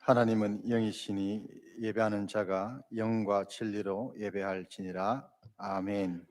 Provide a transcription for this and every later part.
하나님은 영이시니 예배하는 자가 영과 진리로 예배할지니라. 아멘.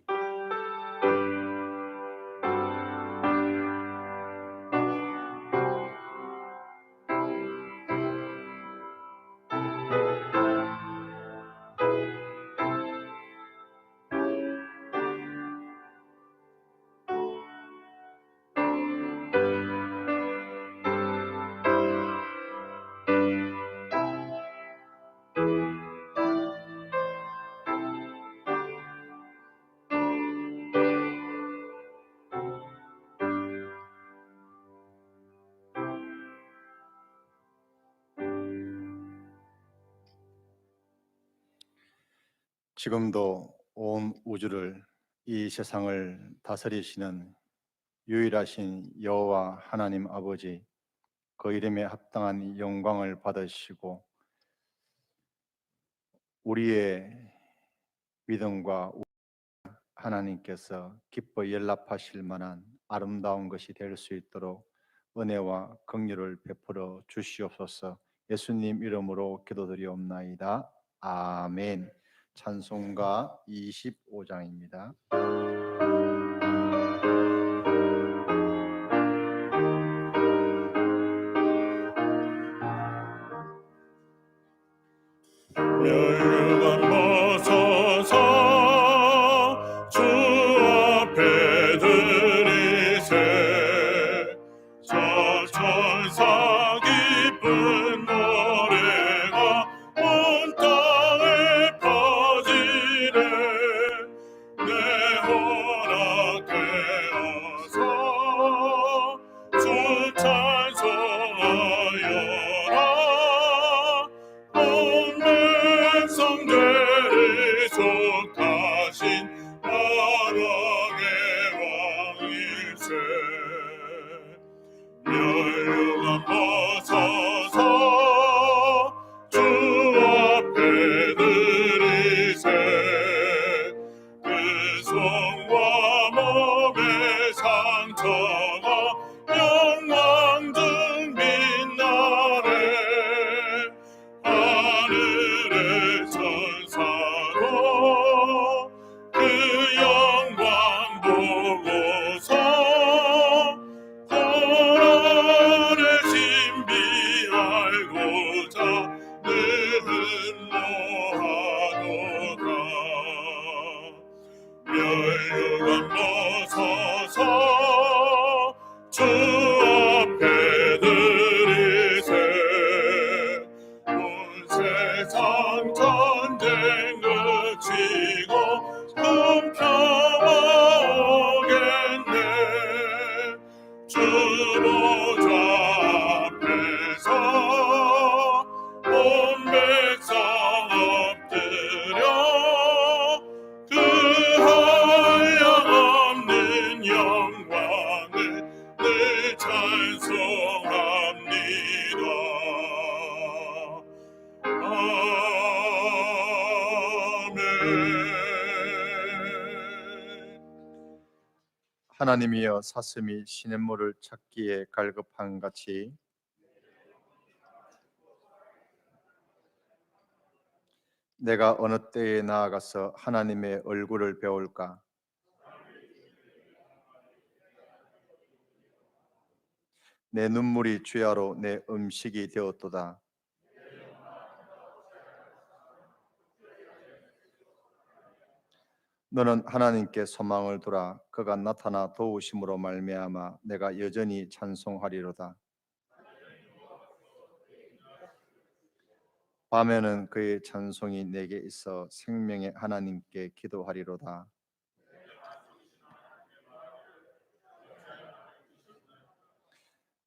지금도 온 우주를, 이 세상을 다스리시는 유일하신 여호와 하나님 아버지, 그 이름에 합당한 영광을 받으시고 우리의 믿음과 하나님께서 기뻐 연락하실 만한 아름다운 것이 될 수 있도록 은혜와 긍휼을 베풀어 주시옵소서. 예수님 이름으로 기도드리옵나이다. 아멘. 찬송가 25장입니다. 멸류관 벗어서 주 앞에 들이세 저 천사 기쁜 노래가 온 땅에 퍼지네 내 허락되어서 주 찬송하여라 온 백성들이 속하신 나라의 왕일세 멸류관 벗어서 주 앞에 들이세 그 손과 몸의 상처가 영광 등 빛나네 하늘의 천사도 그 영광 보고서 고난의 신비 알고자 늘 분노하도다 멸류관 벗어서 주 앞에 들이세 온 세상 전쟁 그치고 큰 평화 오겠네 주 보좌 앞에서 온 백성 엎드려 그 한량없는 영광을 늘 찬송합니다. 아멘. 하나님이여 사슴이 시냇물을 찾기에 갈급한 같이 내가 어느 때에 나아가서 하나님의 얼굴을 배울까? 내 눈물이 주야로 내 음식이 되었도다. 너는 하나님께 소망을 두라. 그가 나타나 도우심으로 말미암아 내가 여전히 찬송하리로다. 밤에는 그의 찬송이 내게 있어 생명의 하나님께 기도하리로다.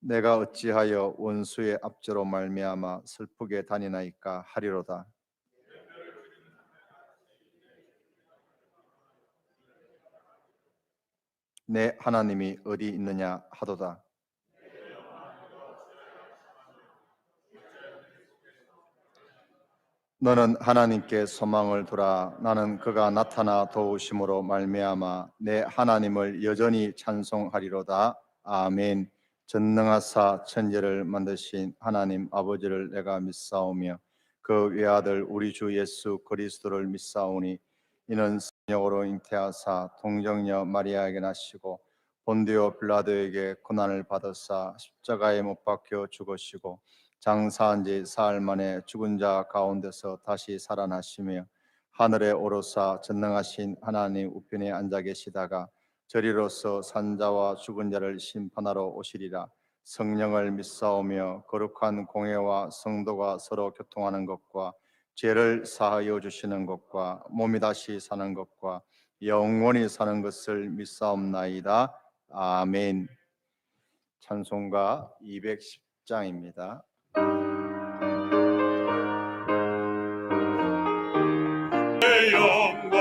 내가 어찌하여 원수의 압제로 말미암아 슬프게 다니나이까 하리로다. 내 하나님이 어디 있느냐 하도다. 너는 하나님께 소망을 두라. 나는 그가 나타나 도우심으로 말미암아 내 하나님을 여전히 찬송하리로다. 아멘. 전능하사 천지를 만드신 하나님 아버지를 내가 믿사오며 그 외아들 우리 주 예수 그리스도를 믿사오니 이는 성령으로 잉태하사 동정녀 마리아에게 나시고 본디오 빌라도에게 고난을 받으사 십자가에 못 박혀 죽으시고 장사한 지 사흘 만에 죽은 자 가운데서 다시 살아나시며 하늘에 오르사 전능하신 하나님 우편에 앉아 계시다가 저리로서 산자와 죽은 자를 심판하러 오시리라. 성령을 믿사오며 거룩한 공회와 성도가 서로 교통하는 것과 죄를 사하여 주시는 것과 몸이 다시 사는 것과 영원히 사는 것을 믿사옵나이다. 아멘. 찬송가 210장입니다. 영광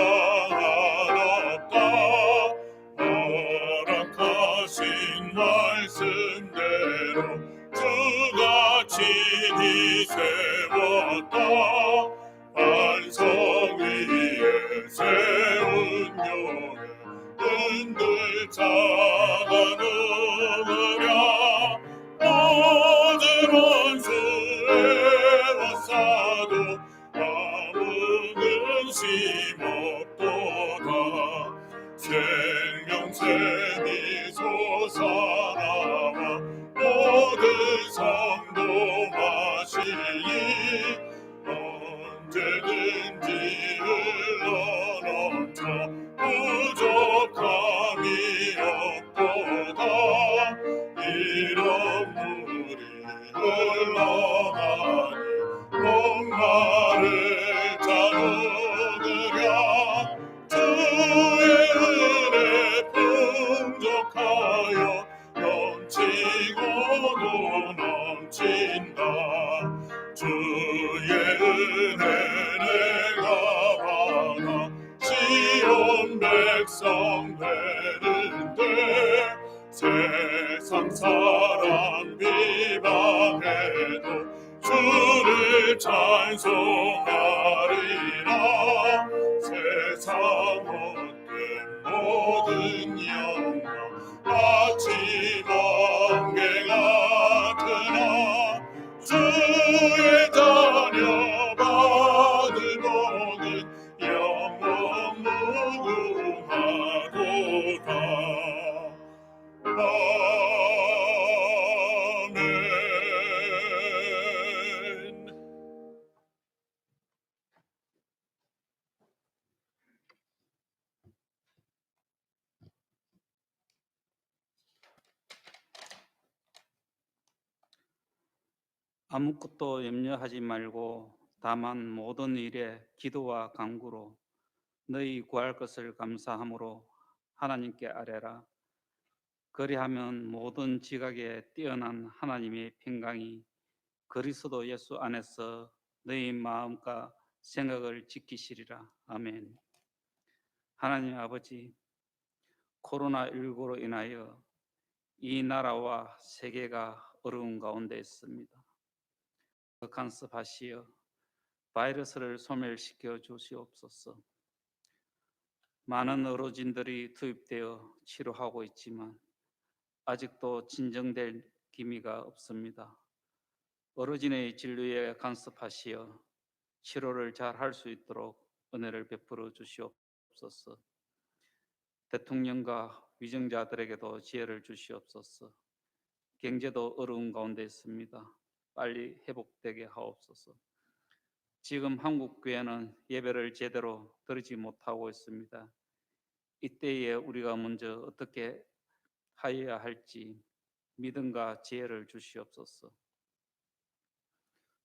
하옵다. 허락하신 말씀대로 주가 친히 세웠다. 반석 위에 세운 교회 흔들 자가 누구랴. 모든 원수에 워싸도 아무 근심 없도다. 생명샘이 솟아나와 모든 성도 마시니 언제든지 흘러넘쳐 부족함이 없도다. 이런 물이 흘러가니 목마를 자누구랴. 주의 은혜 풍족하여 넘치고도 넘친다. 주의 은혜 내가 받아 시온 백성 되는데 세상 사람 비방해도 주를 찬송하리라. 세상 얻은 모든 영광 마치 번개 같으나 주의 자녀 받을 모든 영원 무궁하도다. 아멘. 아무것도 염려하지 말고 다만 모든 일에 기도와 간구로 너희 구할 것을 감사함으로 하나님께 아뢰라. 그리하면 모든 지각에 뛰어난 하나님의 평강이 그리스도 예수 안에서 너희 마음과 생각을 지키시리라. 아멘. 하나님 아버지, 코로나19로 인하여 이 나라와 세계가 어려운 가운데 있습니다. 간섭하시어 바이러스를 소멸시켜 주시옵소서. 많은 의료진들이 투입되어 치료하고 있지만 아직도 진정될 기미가 없습니다. 의료진의 진료에 간섭하시어 치료를 잘 할 수 있도록 은혜를 베풀어 주시옵소서. 대통령과 위정자들에게도 지혜를 주시옵소서. 경제도 어려운 가운데 있습니다. 빨리 회복되게 하옵소서. 지금 한국 교회는 예배를 제대로 드리지 못하고 있습니다. 이때에 우리가 먼저 어떻게 하여야 할지 믿음과 지혜를 주시옵소서.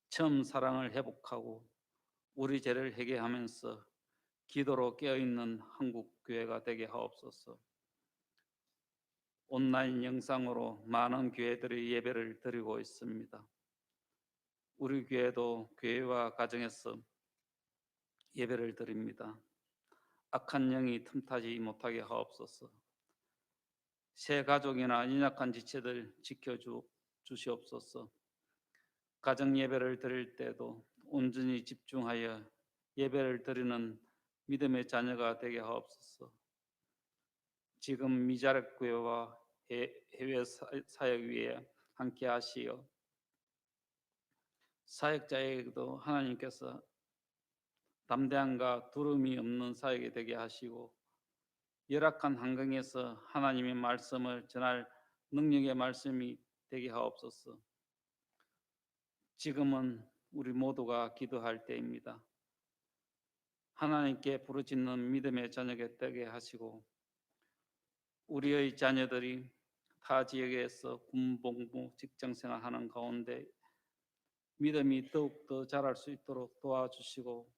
처음 사랑을 회복하고 우리 죄를 회개하면서 기도로 깨어있는 한국 교회가 되게 하옵소서. 온라인 영상으로 많은 교회들이 예배를 드리고 있습니다. 우리 교회도 교회와 가정에서 예배를 드립니다. 악한 영이 틈타지 못하게 하옵소서. 새 가족이나 연약한 지체들 지켜주시옵소서. 가정 예배를 드릴 때도 온전히 집중하여 예배를 드리는 믿음의 자녀가 되게 하옵소서. 지금 미자립 교회와 해외 사역 위에 함께 하시어 사역자에게도 하나님께서 담대함과 두려움이 없는 사역이 되게 하시고 열악한 환경에서 하나님의 말씀을 전할 능력의 말씀이 되게 하옵소서. 지금은 우리 모두가 기도할 때입니다. 하나님께 부르짖는 믿음의 저녁에 되게 하시고 우리의 자녀들이 타 지역에서 군복무 직장생활하는 가운데 믿음이 더욱더 자랄 수 있도록 도와주시고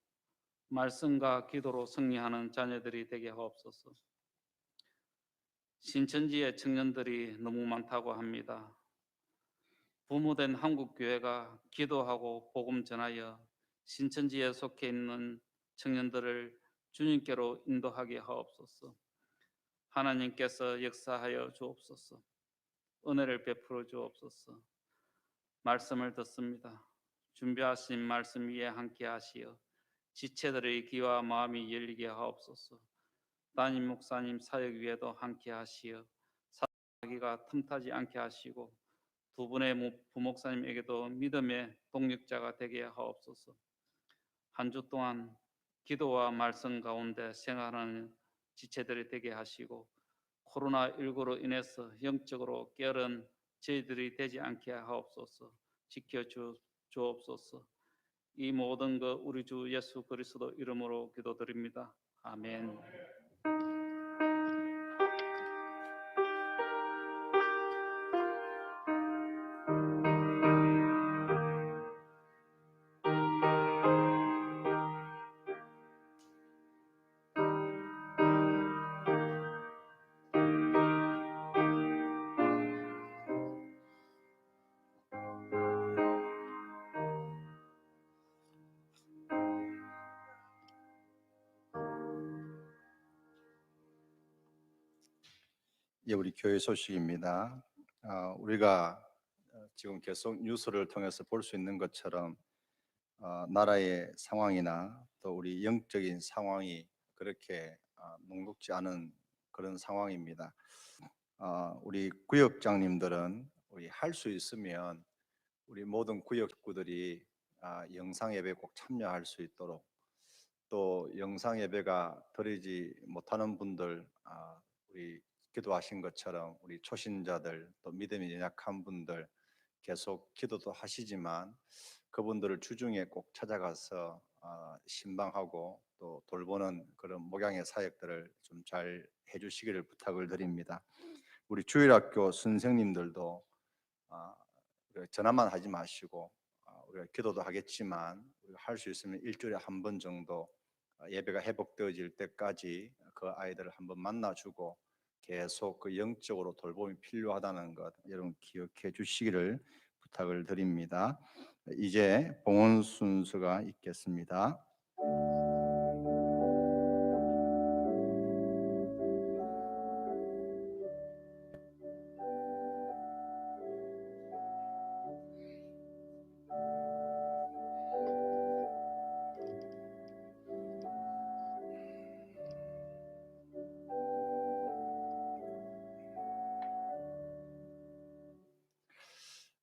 말씀과 기도로 승리하는 자녀들이 되게 하옵소서. 신천지의 청년들이 너무 많다고 합니다. 부모된 한국교회가 기도하고 복음 전하여 신천지에 속해 있는 청년들을 주님께로 인도하게 하옵소서. 하나님께서 역사하여 주옵소서. 은혜를 베풀어 주옵소서. 말씀을 듣습니다. 준비하신 말씀 위에 함께 하시어 지체들의 귀와 마음이 열리게 하옵소서. 담임 목사님 사역 위에도 함께 하시어 사역하기가 틈타지 않게 하시고 두 분의 부목사님에게도 믿음의 동력자가 되게 하옵소서. 한 주 동안 기도와 말씀 가운데 생활하는 지체들이 되게 하시고 코로나19로 인해서 영적으로 게으른 저희들이 되지 않게 하옵소서. 지켜주옵소서. 이 모든 것 우리 주 예수 그리스도 이름으로 기도드립니다. 아멘. 예, 우리 교회 소식입니다. 우리가 지금 계속 뉴스를 통해서 볼 수 있는 것처럼 나라의 상황이나 또 우리 영적인 상황이 그렇게 녹록지 않은 그런 상황입니다. 우리 구역장님들은 우리 할 수 있으면 우리 모든 구역구들이 영상 예배 꼭 참여할 수 있도록 또 영상 예배가 드리지 못하는 분들 우리 기도하신 것처럼 우리 초신자들 또 믿음이 연약한 분들 계속 기도도 하시지만 그분들을 주중에 꼭 찾아가서 신방하고 또 돌보는 그런 목양의 사역들을 좀 잘 해주시기를 부탁을 드립니다. 우리 주일학교 선생님들도 전화만 하지 마시고 우리가 기도도 하겠지만 할 수 있으면 일주일에 한 번 정도 예배가 회복되어질 때까지 그 아이들을 한번 만나주고 계속 그 영적으로 돌봄이 필요하다는 것 여러분 기억해 주시기를 부탁을 드립니다. 이제 봉헌 순서가 있겠습니다.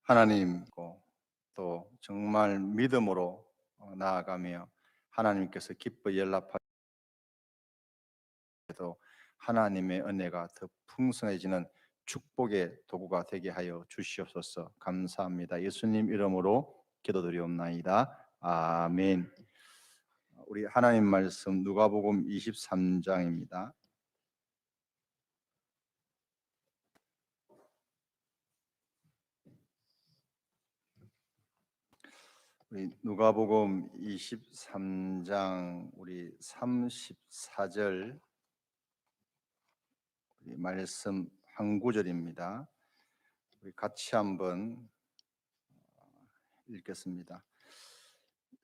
하나님 또 정말 믿음으로 나아가며 하나님께서 기뻐 연락하셔도 하나님의 은혜가 더 풍성해지는 축복의 도구가 되게 하여 주시옵소서. 감사합니다. 예수님 이름으로 기도드리옵나이다. 아멘. 우리 하나님 말씀 누가복음 23장입니다. 우리 누가복음 23장 우리 34절 우리 말씀 한 구절입니다. 우리 같이 한번 읽겠습니다.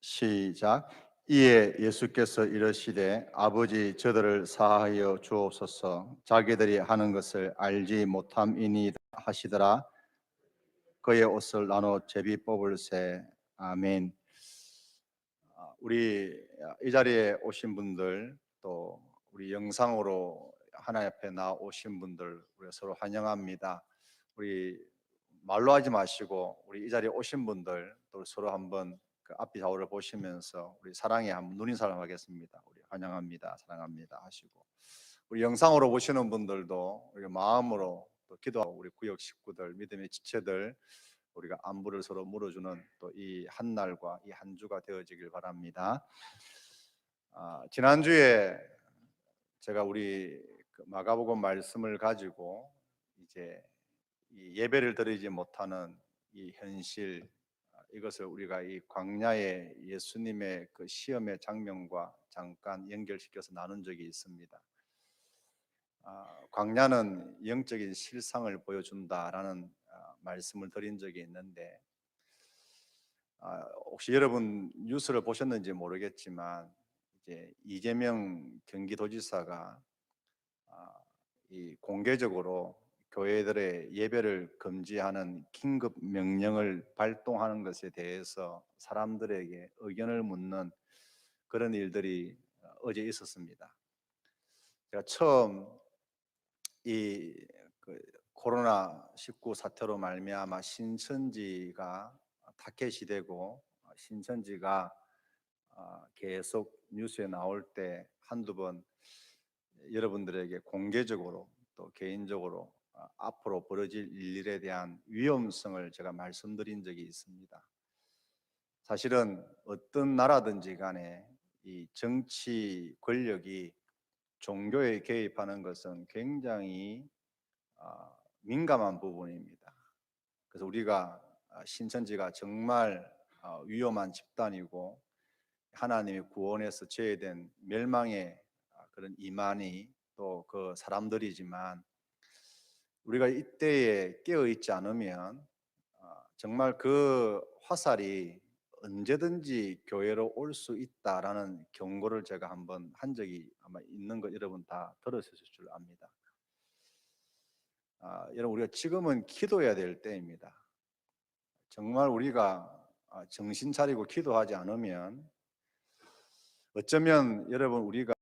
시작. 이에 예수께서 이르시되 아버지 저들을 사하여 주옵소서. 자기들이 하는 것을 알지 못함이니 하시더라. 그의 옷을 나눠 제비 뽑을세. 아멘. 우리 이 자리에 오신 분들 또 우리 영상으로 하나님 앞에 나오신 분들 우리 서로 환영합니다. 우리 말로 하지 마시고 우리 이 자리에 오신 분들 또 서로 한번 그 앞뒤 좌우를 보시면서 우리 사랑에 한번 눈인사람 하겠습니다. 우리 환영합니다, 사랑합니다 하시고, 우리 영상으로 보시는 분들도 우리 마음으로 또 기도하고, 우리 구역 식구들, 믿음의 지체들 우리가 안부를 서로 물어주는 또 이 한 날과 이 한 주가 되어지길 바랍니다. 지난주에 제가 우리 그 마가복음 말씀을 가지고 이제 이 예배를 드리지 못하는 이 현실, 이것을 우리가 이 광야의 예수님의 그 시험의 장면과 잠깐 연결시켜서 나눈 적이 있습니다. 광야는 영적인 실상을 보여준다라는 말씀을 드린 적이 있는데, 혹시 여러분 뉴스를 보셨는지 모르겠지만 이제 이재명 경기도지사가 이 공개적으로 교회들의 예배를 금지하는 긴급 명령을 발동하는 것에 대해서 사람들에게 의견을 묻는 그런 일들이 어제 있었습니다. 제가 처음 그 코로나19 사태로 말미암아 신천지가 타켓이 되고 신천지가 계속 뉴스에 나올 때 한두 번 여러분들에게 공개적으로 또 개인적으로 앞으로 벌어질 일에 대한 위험성을 제가 말씀드린 적이 있습니다. 사실은 어떤 나라든지 간에 이 정치 권력이 종교에 개입하는 것은 굉장히 민감한 부분입니다. 그래서 우리가 신천지가 정말 위험한 집단이고 하나님이 구원해서 제외된 멸망의 그런 이만희 또 그 사람들이지만, 우리가 이때에 깨어 있지 않으면 정말 그 화살이 언제든지 교회로 올 수 있다라는 경고를 제가 한번 한 적이 아마 있는 거 여러분 다 들으셨을 줄 압니다. 여러분, 우리가 지금은 기도해야 될 때입니다. 정말 우리가 정신 차리고 기도하지 않으면 어쩌면 여러분 우리가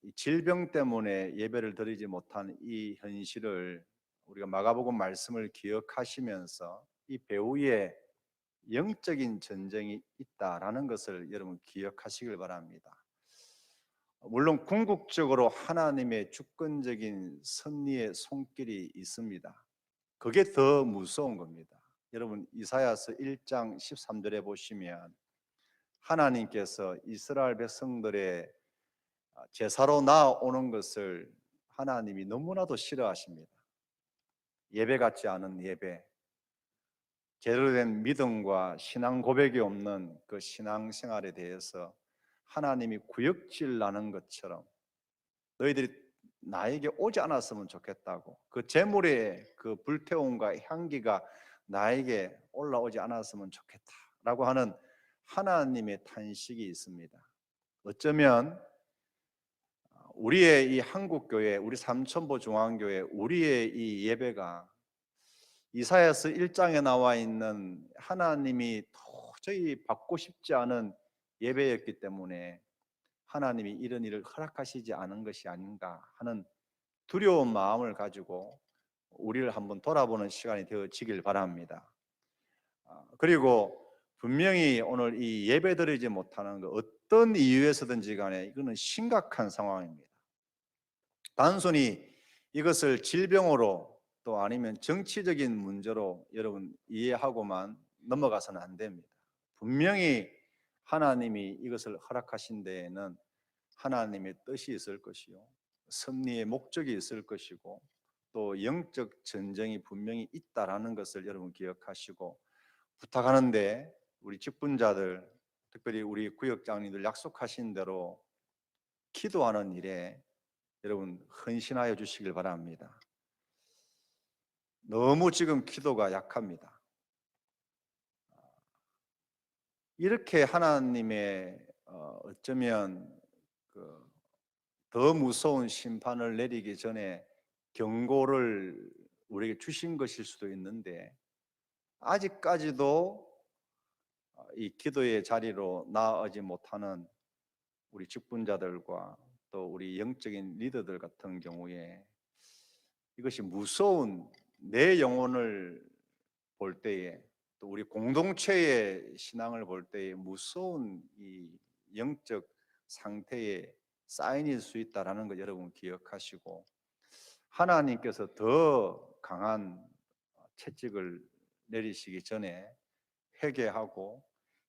이 질병 때문에 예배를 드리지 못한 이 현실을 우리가 마가복음 말씀을 기억하시면서 이 배후에 영적인 전쟁이 있다라는 것을 여러분 기억하시길 바랍니다. 물론 궁극적으로 하나님의 주권적인 섭리의 손길이 있습니다. 그게 더 무서운 겁니다. 여러분 이사야서 1장 13절에 보시면 하나님께서 이스라엘 백성들의 제사로 나아오는 것을 하나님이 너무나도 싫어하십니다. 예배 같지 않은 예배, 제대로 된 믿음과 신앙 고백이 없는 그 신앙생활에 대해서 하나님이 구역질 나는 것처럼 너희들이 나에게 오지 않았으면 좋겠다고, 그 제물의 그 불태움과 향기가 나에게 올라오지 않았으면 좋겠다라고 하는 하나님의 탄식이 있습니다. 어쩌면 우리의 이 한국교회, 우리 삼천포 중앙교회, 우리의 이 예배가 이사야서 1장에 나와 있는 하나님이 도저히 받고 싶지 않은 예배였기 때문에 하나님이 이런 일을 허락하시지 않은 것이 아닌가 하는 두려운 마음을 가지고 우리를 한번 돌아보는 시간이 되어지길 바랍니다. 그리고 분명히 오늘 이 예배드리지 못하는 것, 어떤 이유에서든지 간에 이거는 심각한 상황입니다. 단순히 이것을 질병으로 또 아니면 정치적인 문제로 여러분 이해하고만 넘어가서는 안 됩니다. 분명히 하나님이 이것을 허락하신 데에는 하나님의 뜻이 있을 것이요, 섭리의 목적이 있을 것이고, 또 영적 전쟁이 분명히 있다라는 것을 여러분 기억하시고, 부탁하는데 우리 직분자들, 특별히 우리 구역장님들 약속하신 대로 기도하는 일에 여러분 헌신하여 주시길 바랍니다. 너무 지금 기도가 약합니다. 이렇게 하나님의 어쩌면 더 무서운 심판을 내리기 전에 경고를 우리에게 주신 것일 수도 있는데, 아직까지도 이 기도의 자리로 나아가지 못하는 우리 직분자들과 또 우리 영적인 리더들 같은 경우에 이것이 무서운 내 영혼을 볼 때에 또 우리 공동체의 신앙을 볼 때에 무서운 이 영적 상태의 사인일 수 있다라는 것 여러분 기억하시고 하나님께서 더 강한 채찍을 내리시기 전에 회개하고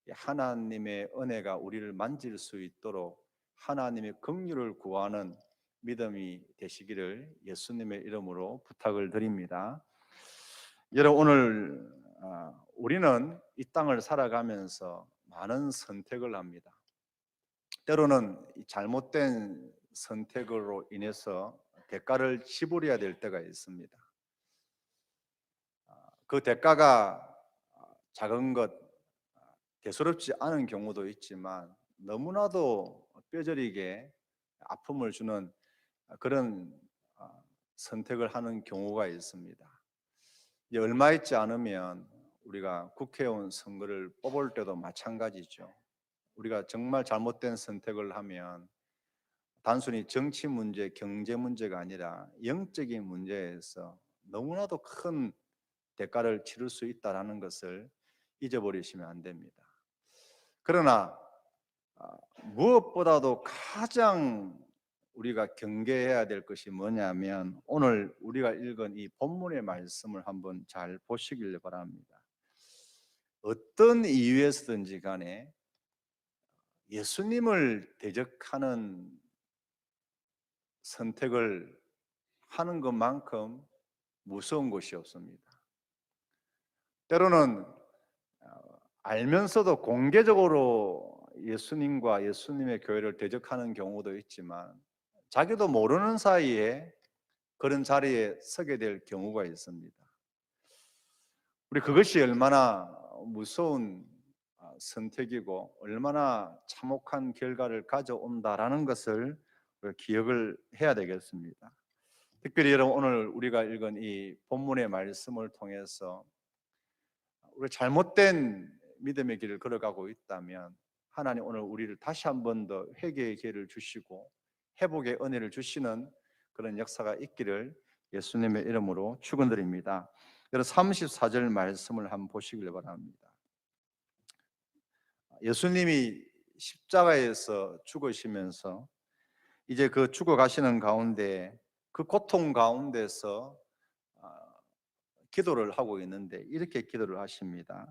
하나님의 은혜가 우리를 만질 수 있도록 하나님의 긍휼을 구하는 믿음이 되시기를 예수님의 이름으로 부탁을 드립니다. 여러분 오늘 우리는 이 땅을 살아가면서 많은 선택을 합니다. 때로는 잘못된 선택으로 인해서 대가를 치불해야 될 때가 있습니다. 그 대가가 작은 것, 대수롭지 않은 경우도 있지만 너무나도 뼈저리게 아픔을 주는 그런 선택을 하는 경우가 있습니다. 얼마 있지 않으면 우리가 국회의원 선거를 뽑을 때도 마찬가지죠. 우리가 정말 잘못된 선택을 하면 단순히 정치 문제, 경제 문제가 아니라 영적인 문제에서 너무나도 큰 대가를 치를 수 있다는 것을 잊어버리시면 안 됩니다. 그러나 무엇보다도 가장 우리가 경계해야 될 것이 뭐냐면 오늘 우리가 읽은 이 본문의 말씀을 한번 잘 보시길 바랍니다. 어떤 이유에서든지 간에 예수님을 대적하는 선택을 하는 것만큼 무서운 것이 없습니다. 때로는 알면서도 공개적으로 예수님과 예수님의 교회를 대적하는 경우도 있지만 자기도 모르는 사이에 그런 자리에 서게 될 경우가 있습니다. 우리 그것이 얼마나 무서운 선택이고 얼마나 참혹한 결과를 가져온다라는 것을 기억을 해야 되겠습니다. 특별히 여러분 오늘 우리가 읽은 이 본문의 말씀을 통해서 우리 잘못된 믿음의 길을 걸어가고 있다면 하나님 오늘 우리를 다시 한 번 더 회개의 기회를 주시고 회복의 은혜를 주시는 그런 역사가 있기를 예수님의 이름으로 축원드립니다. 여러분 34절 말씀을 한번 보시길 바랍니다. 예수님이 십자가에서 죽으시면서 이제 그 죽어가시는 가운데 그 고통 가운데서 기도를 하고 있는데 이렇게 기도를 하십니다.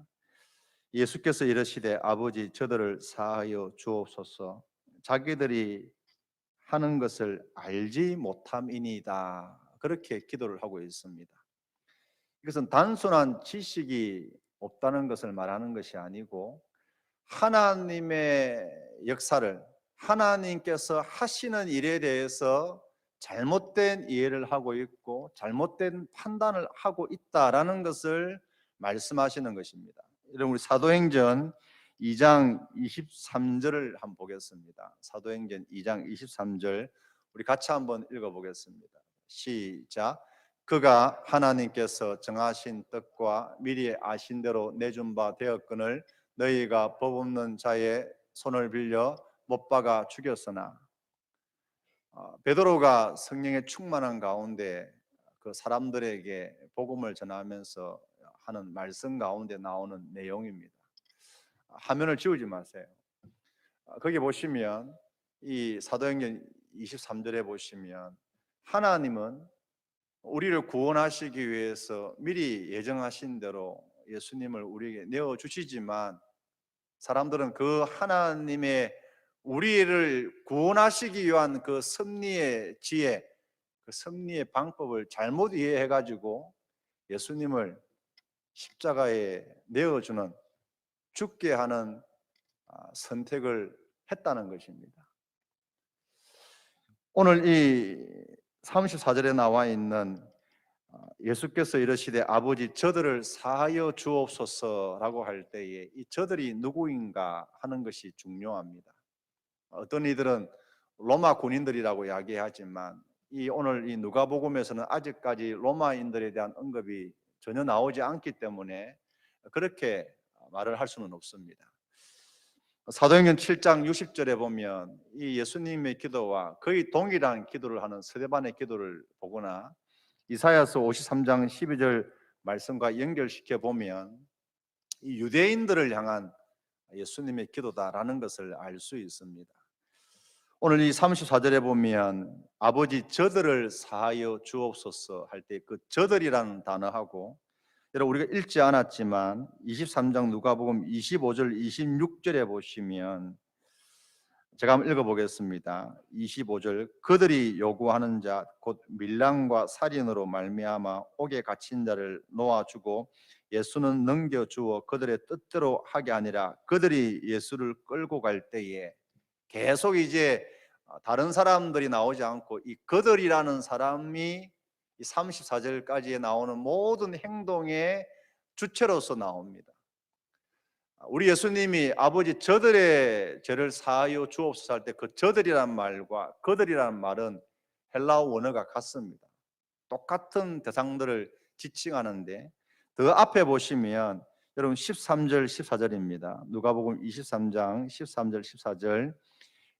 예수께서 이르시되 아버지 저들을 사하여 주옵소서 자기들이 하는 것을 알지 못함이니이다. 그렇게 기도를 하고 있습니다. 이것은 단순한 지식이 없다는 것을 말하는 것이 아니고 하나님의 역사를 하나님께서 하시는 일에 대해서 잘못된 이해를 하고 있고 잘못된 판단을 하고 있다라는 것을 말씀하시는 것입니다. 여러분 우리 사도행전 2장 23절을 한번 보겠습니다. 사도행전 2장 23절 우리 같이 한번 읽어보겠습니다. 시작. 그가 하나님께서 정하신 뜻과 미리 아신 대로 내준 바 되었거늘 너희가 법 없는 자의 손을 빌려 못 박아 죽였으나 베드로가 성령의 충만한 가운데 그 사람들에게 복음을 전하면서 하는 말씀 가운데 나오는 내용입니다. 화면을 지우지 마세요. 거기 보시면 이 사도행전 23절에 보시면 하나님은 우리를 구원하시기 위해서 미리 예정하신 대로 예수님을 우리에게 내어주시지만 사람들은 그 하나님의 우리를 구원하시기 위한 그 섭리의 지혜, 그 섭리의 방법을 잘못 이해해가지고 예수님을 십자가에 내어주는 죽게 하는 선택을 했다는 것입니다. 오늘 이 34절에 나와 있는 예수께서 이르시되 아버지 저들을 사하여 주옵소서라고 할 때에 이 저들이 누구인가 하는 것이 중요합니다. 어떤 이들은 로마 군인들이라고 이야기하지만 이 오늘 이 누가복음에서는 아직까지 로마인들에 대한 언급이 전혀 나오지 않기 때문에 그렇게 말을 할 수는 없습니다. 사도행전 7장 60절에 보면 이 예수님의 기도와 거의 동일한 기도를 하는 스데반의 기도를 보거나 이사야서 53장 12절 말씀과 연결시켜 보면 이 유대인들을 향한 예수님의 기도다라는 것을 알 수 있습니다. 오늘 이 34절에 보면 아버지 저들을 사하여 주옵소서 할 때 그 저들이라는 단어하고, 여러분 우리가 읽지 않았지만 23장 누가복음 25절 26절에 보시면 제가 한번 읽어보겠습니다. 25절 그들이 요구하는 자 곧 밀랑과 살인으로 말미암아 옥에 갇힌 자를 놓아주고 예수는 넘겨주어 그들의 뜻대로 하게 아니라 그들이 예수를 끌고 갈 때에, 계속 이제 다른 사람들이 나오지 않고 이 그들이라는 사람이 이 34절까지에 나오는 모든 행동의 주체로서 나옵니다. 우리 예수님이 아버지 저들의 죄를 사하여 주옵소서 할 때 그 저들이란 말과 그들이라는 말은 헬라어 원어가 같습니다. 똑같은 대상들을 지칭하는데, 더 앞에 보시면 여러분 13절 14절입니다. 누가복음 23장 13절 14절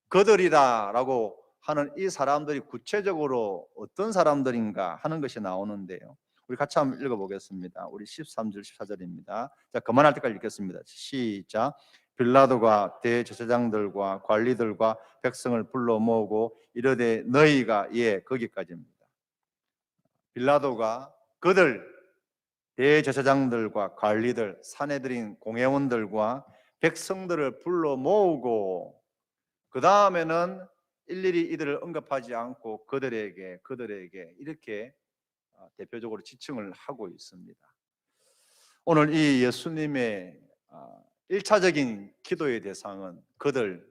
그들이다 라고 하는 이 사람들이 구체적으로 어떤 사람들인가 하는 것이 나오는데요, 우리 같이 한번 읽어보겠습니다. 우리 13절 14절입니다. 자, 그만할 때까지 읽겠습니다. 시작. 빌라도가 대제사장들과 관리들과 백성을 불러 모으고 이르되 너희가, 거기까지입니다. 빌라도가 그들 대제사장들과 관리들, 사내들인 공회원들과 백성들을 불러 모으고, 그 다음에는 일일이 이들을 언급하지 않고 그들에게 이렇게 대표적으로 지칭을 하고 있습니다. 오늘 이 예수님의 1차적인 기도의 대상은 그들,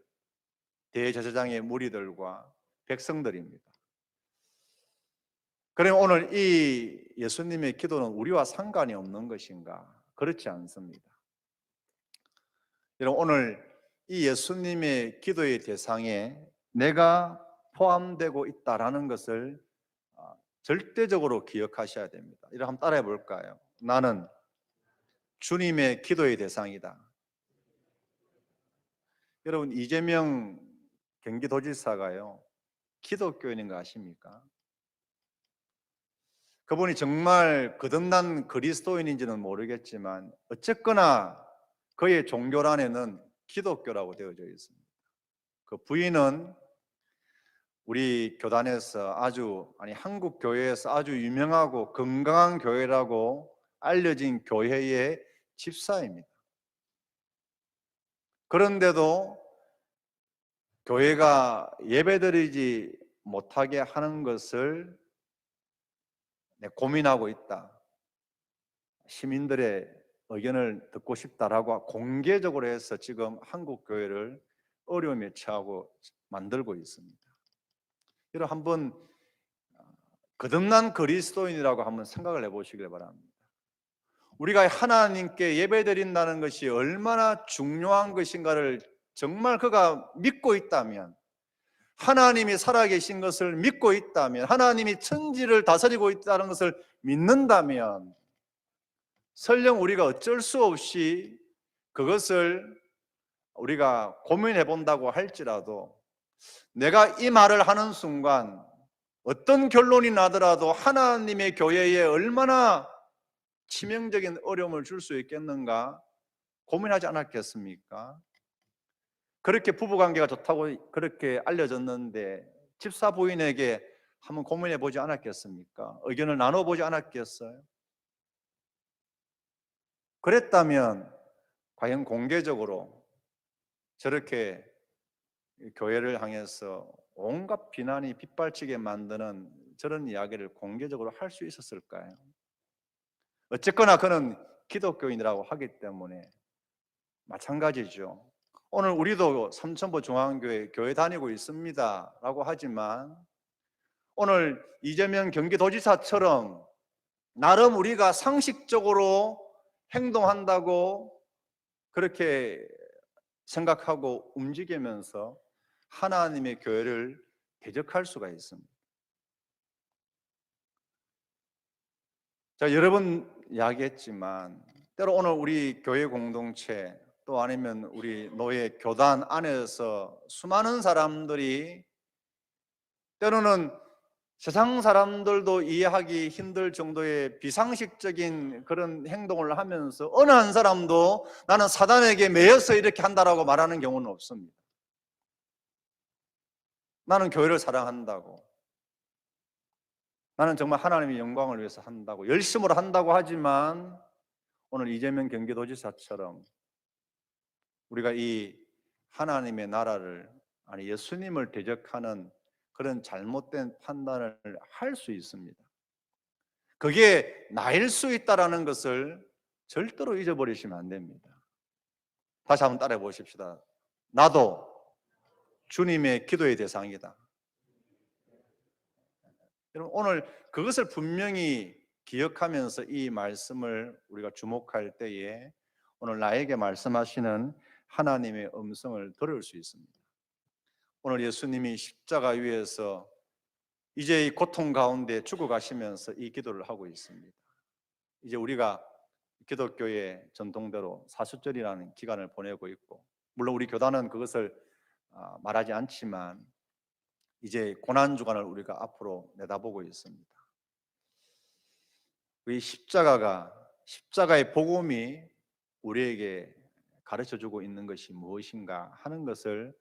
대제사장의 무리들과 백성들입니다. 그럼 오늘 이 예수님의 기도는 우리와 상관이 없는 것인가? 그렇지 않습니다. 여러분 오늘 이 예수님의 기도의 대상에 내가 포함되고 있다라는 것을 절대적으로 기억하셔야 됩니다. 이렇게 한번 따라해 볼까요? 나는 주님의 기도의 대상이다. 여러분 이재명 경기도지사가요, 기독교인인 거 아십니까? 그분이 정말 거듭난 그리스도인인지는 모르겠지만 어쨌거나 그의 종교란에는 기독교라고 되어져 있습니다. 그 부인은 우리 교단에서 한국 교회에서 아주 유명하고 건강한 교회라고 알려진 교회의 집사입니다. 그런데도 교회가 예배드리지 못하게 하는 것을 고민하고 있다, 시민들의 의견을 듣고 싶다라고 공개적으로 해서 지금 한국 교회를 어려움에 처하고 만들고 있습니다. 여러분 한번 거듭난 그리스도인이라고 한번 생각을 해보시길 바랍니다. 우리가 하나님께 예배드린다는 것이 얼마나 중요한 것인가를 정말 그가 믿고 있다면, 하나님이 살아계신 것을 믿고 있다면, 하나님이 천지를 다스리고 있다는 것을 믿는다면 설령 우리가 어쩔 수 없이 그것을 우리가 고민해 본다고 할지라도, 내가 이 말을 하는 순간 어떤 결론이 나더라도 하나님의 교회에 얼마나 치명적인 어려움을 줄 수 있겠는가 고민하지 않았겠습니까? 그렇게 부부관계가 좋다고 그렇게 알려졌는데 집사 부인에게 한번 고민해 보지 않았겠습니까? 의견을 나눠보지 않았겠어요? 그랬다면 과연 공개적으로 저렇게 교회를 향해서 온갖 비난이 빗발치게 만드는 저런 이야기를 공개적으로 할 수 있었을까요? 어쨌거나 그는 기독교인이라고 하기 때문에 마찬가지죠. 오늘 우리도 삼천포 중앙교회 교회 다니고 있습니다 라고 하지만, 오늘 이재명 경기도지사처럼 나름 우리가 상식적으로 행동한다고 그렇게 생각하고 움직이면서 하나님의 교회를 대적할 수가 있습니다. 자, 여러 번 이야기했지만 때로 오늘 우리 교회 공동체 또 아니면 우리 노예 교단 안에서 수많은 사람들이 때로는 세상 사람들도 이해하기 힘들 정도의 비상식적인 그런 행동을 하면서 어느 한 사람도 나는 사단에게 매여서 이렇게 한다라고 말하는 경우는 없습니다. 나는 교회를 사랑한다고, 나는 정말 하나님의 영광을 위해서 한다고, 열심으로 한다고 하지만 오늘 이재명 경기도지사처럼 우리가 이 하나님의 나라를, 아니 예수님을 대적하는 그런 잘못된 판단을 할 수 있습니다. 그게 나일 수 있다라는 것을 절대로 잊어버리시면 안 됩니다. 다시 한번 따라해 보십시다. 나도 주님의 기도의 대상이다. 여러분, 오늘 그것을 분명히 기억하면서 이 말씀을 우리가 주목할 때에 오늘 나에게 말씀하시는 하나님의 음성을 들을 수 있습니다. 오늘 예수님이 십자가 위에서 이제 이 고통 가운데 죽어가시면서 이 기도를 하고 있습니다. 이제 우리가 기독교의 전통대로 사수절이라는 기간을 보내고 있고, 물론 우리 교단은 그것을 말하지 않지만 이제 고난주간을 우리가 앞으로 내다보고 있습니다. 이 십자가의 복음이 우리에게 가르쳐주고 있는 것이 무엇인가 하는 것을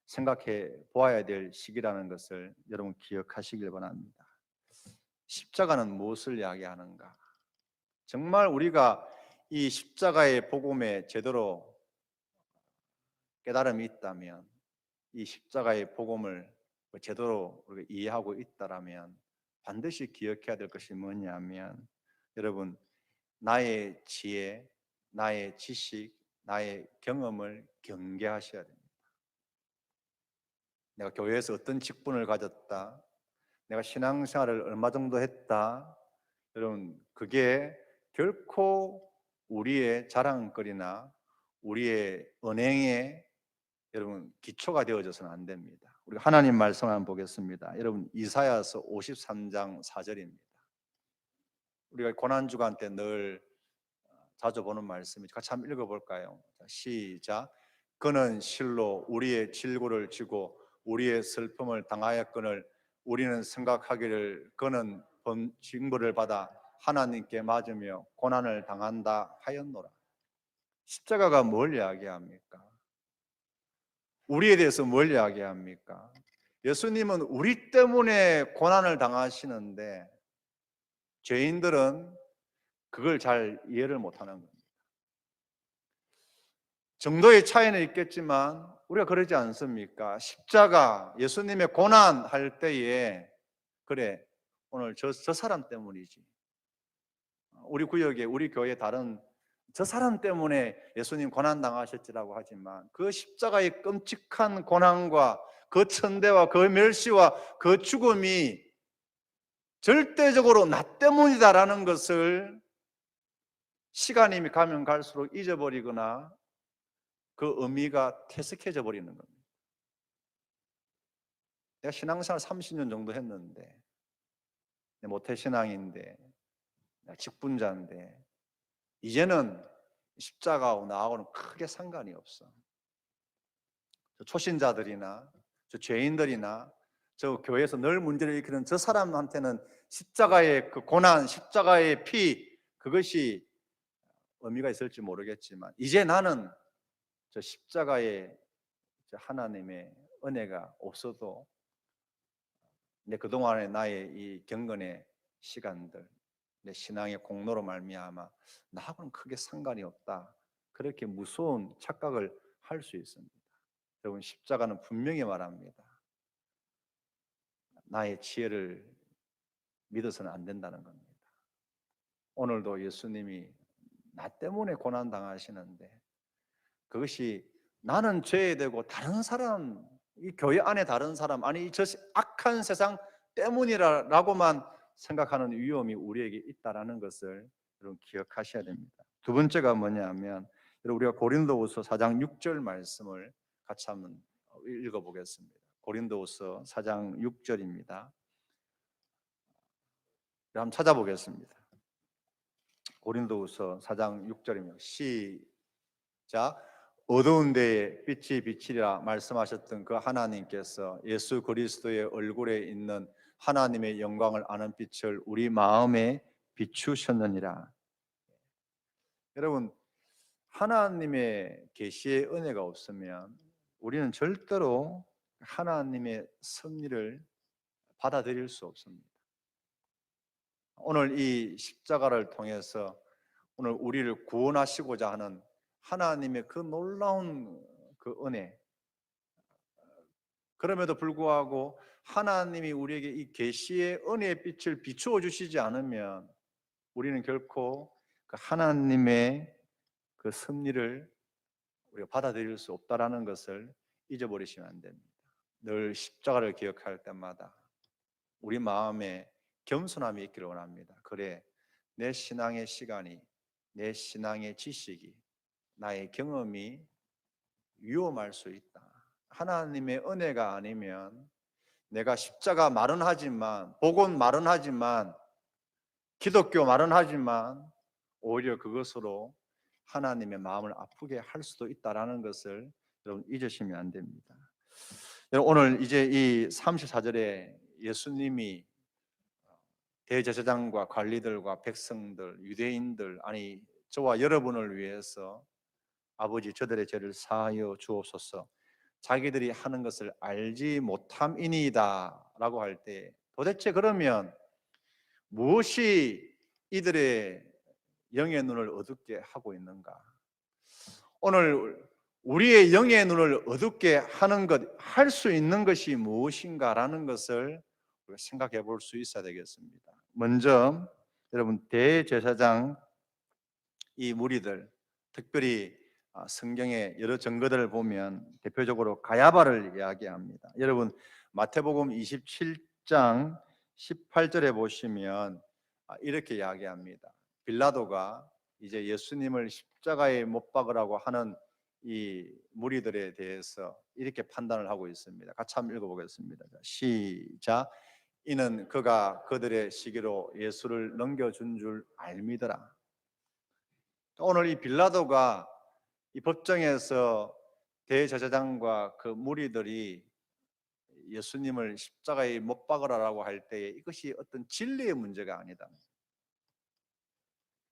생각해 보아야 될 시기라는 것을 여러분 기억하시길 바랍니다. 십자가는 무엇을 이야기하는가? 정말 우리가 이 십자가의 복음에 제대로 깨달음이 있다면, 이 십자가의 복음을 제대로 우리가 이해하고 있다라면 반드시 기억해야 될 것이 뭐냐면, 여러분, 나의 지혜, 나의 지식, 나의 경험을 경계하셔야 됩니다. 내가 교회에서 어떤 직분을 가졌다, 내가 신앙생활을 얼마 정도 했다, 여러분 그게 결코 우리의 자랑거리나 우리의 언행의 여러분 기초가 되어져서는 안 됩니다. 우리가 하나님 말씀 한번 보겠습니다. 여러분 이사야서 53장 4절입니다. 우리가 고난주간 때 늘 자주 보는 말씀이죠. 같이 한번 읽어볼까요? 시작. 그는 실로 우리의 질고를 지고 우리의 슬픔을 당하였거늘 우리는 생각하기를 그는 징벌을 받아 하나님께 맞으며 고난을 당한다 하였노라. 십자가가 뭘 이야기합니까? 우리에 대해서 뭘 이야기합니까? 예수님은 우리 때문에 고난을 당하시는데 죄인들은 그걸 잘 이해를 못하는 겁니다. 정도의 차이는 있겠지만 우리가 그러지 않습니까? 십자가, 예수님의 고난할 때에 그래, 오늘 저 사람 때문이지, 우리 구역에 우리 교회 다른 저 사람 때문에 예수님 고난 당하셨지라고 하지만 그 십자가의 끔찍한 고난과 그 천대와 그 멸시와 그 죽음이 절대적으로 나 때문이다라는 것을 시간이 가면 갈수록 잊어버리거나 그 의미가 퇴색해져 버리는 겁니다. 내가 신앙생활 30년 정도 했는데, 모태신앙인데, 내가 직분자인데 이제는 십자가하고 나하고는 크게 상관이 없어. 저 초신자들이나 저 죄인들이나 저 교회에서 늘 문제를 일으키는 저 사람한테는 십자가의 그 고난, 십자가의 피, 그것이 의미가 있을지 모르겠지만 이제 나는 저 십자가의 하나님의 은혜가 없어도 내 그동안의 나의 이 경건의 시간들, 내 신앙의 공로로 말미암아 나하고는 크게 상관이 없다, 그렇게 무서운 착각을 할 수 있습니다. 여러분, 십자가는 분명히 말합니다. 나의 지혜를 믿어서는 안 된다는 겁니다. 오늘도 예수님이 나 때문에 고난 당하시는데 그것이 나는 죄되고 다른 사람, 이 교회 안에 다른 사람, 아니 저 악한 세상 때문이라고만 생각하는 위험이 우리에게 있다라는 것을 여러분 기억하셔야 됩니다. 두 번째가 뭐냐면, 우리가 고린도후서 4장 6절 말씀을 같이 한번 읽어보겠습니다. 고린도후서 4장 6절입니다. 한번 찾아보겠습니다. 고린도후서 4장 6절입니다. 시작. 어두운 데에 빛이 비치리라 말씀하셨던 그 하나님께서 예수 그리스도의 얼굴에 있는 하나님의 영광을 아는 빛을 우리 마음에 비추셨느니라. 여러분, 하나님의 계시의 은혜가 없으면 우리는 절대로 하나님의 섭리를 받아들일 수 없습니다. 오늘 이 십자가를 통해서 오늘 우리를 구원하시고자 하는 하나님의 그 놀라운 그 은혜, 그럼에도 불구하고 하나님이 우리에게 이 계시의 은혜의 빛을 비추어 주시지 않으면 우리는 결코 그 하나님의 그 섭리를 우리가 받아들일 수 없다라는 것을 잊어버리시면 안 됩니다. 늘 십자가를 기억할 때마다 우리 마음에 겸손함이 있기를 원합니다. 그래, 내 신앙의 시간이, 내 신앙의 지식이, 나의 경험이 위험할 수 있다. 하나님의 은혜가 아니면 내가 십자가 말은 하지만, 복음 말은 하지만, 기독교 말은 하지만 오히려 그것으로 하나님의 마음을 아프게 할 수도 있다라는 것을 여러분 잊으시면 안 됩니다. 오늘 이제 이 34절에 예수님이 대제사장과 관리들과 백성들, 유대인들, 아니 저와 여러분을 위해서 아버지 저들의 죄를 사하여 주옵소서, 자기들이 하는 것을 알지 못함이니이다 라고 할 때 도대체 그러면 무엇이 이들의 영의 눈을 어둡게 하고 있는가? 오늘 우리의 영의 눈을 어둡게 하는 것, 할 수 있는 것이 무엇인가라는 것을 우리가 생각해 볼 수 있어야 되겠습니다. 먼저 여러분, 대제사장 이 무리들, 특별히 성경의 여러 증거들을 보면 대표적으로 가야바를 이야기합니다. 여러분, 마태복음 27장 18절에 보시면 이렇게 이야기합니다. 빌라도가 이제 예수님을 십자가에 못 박으라고 하는 이 무리들에 대해서 이렇게 판단을 하고 있습니다. 같이 한번 읽어보겠습니다. 시작. 이는 그가 그들의 시기로 예수를 넘겨준 줄 알미더라. 오늘 이 빌라도가 이 법정에서 대제사장과 그 무리들이 예수님을 십자가에 못 박으라고 할 때에 이것이 어떤 진리의 문제가 아니다.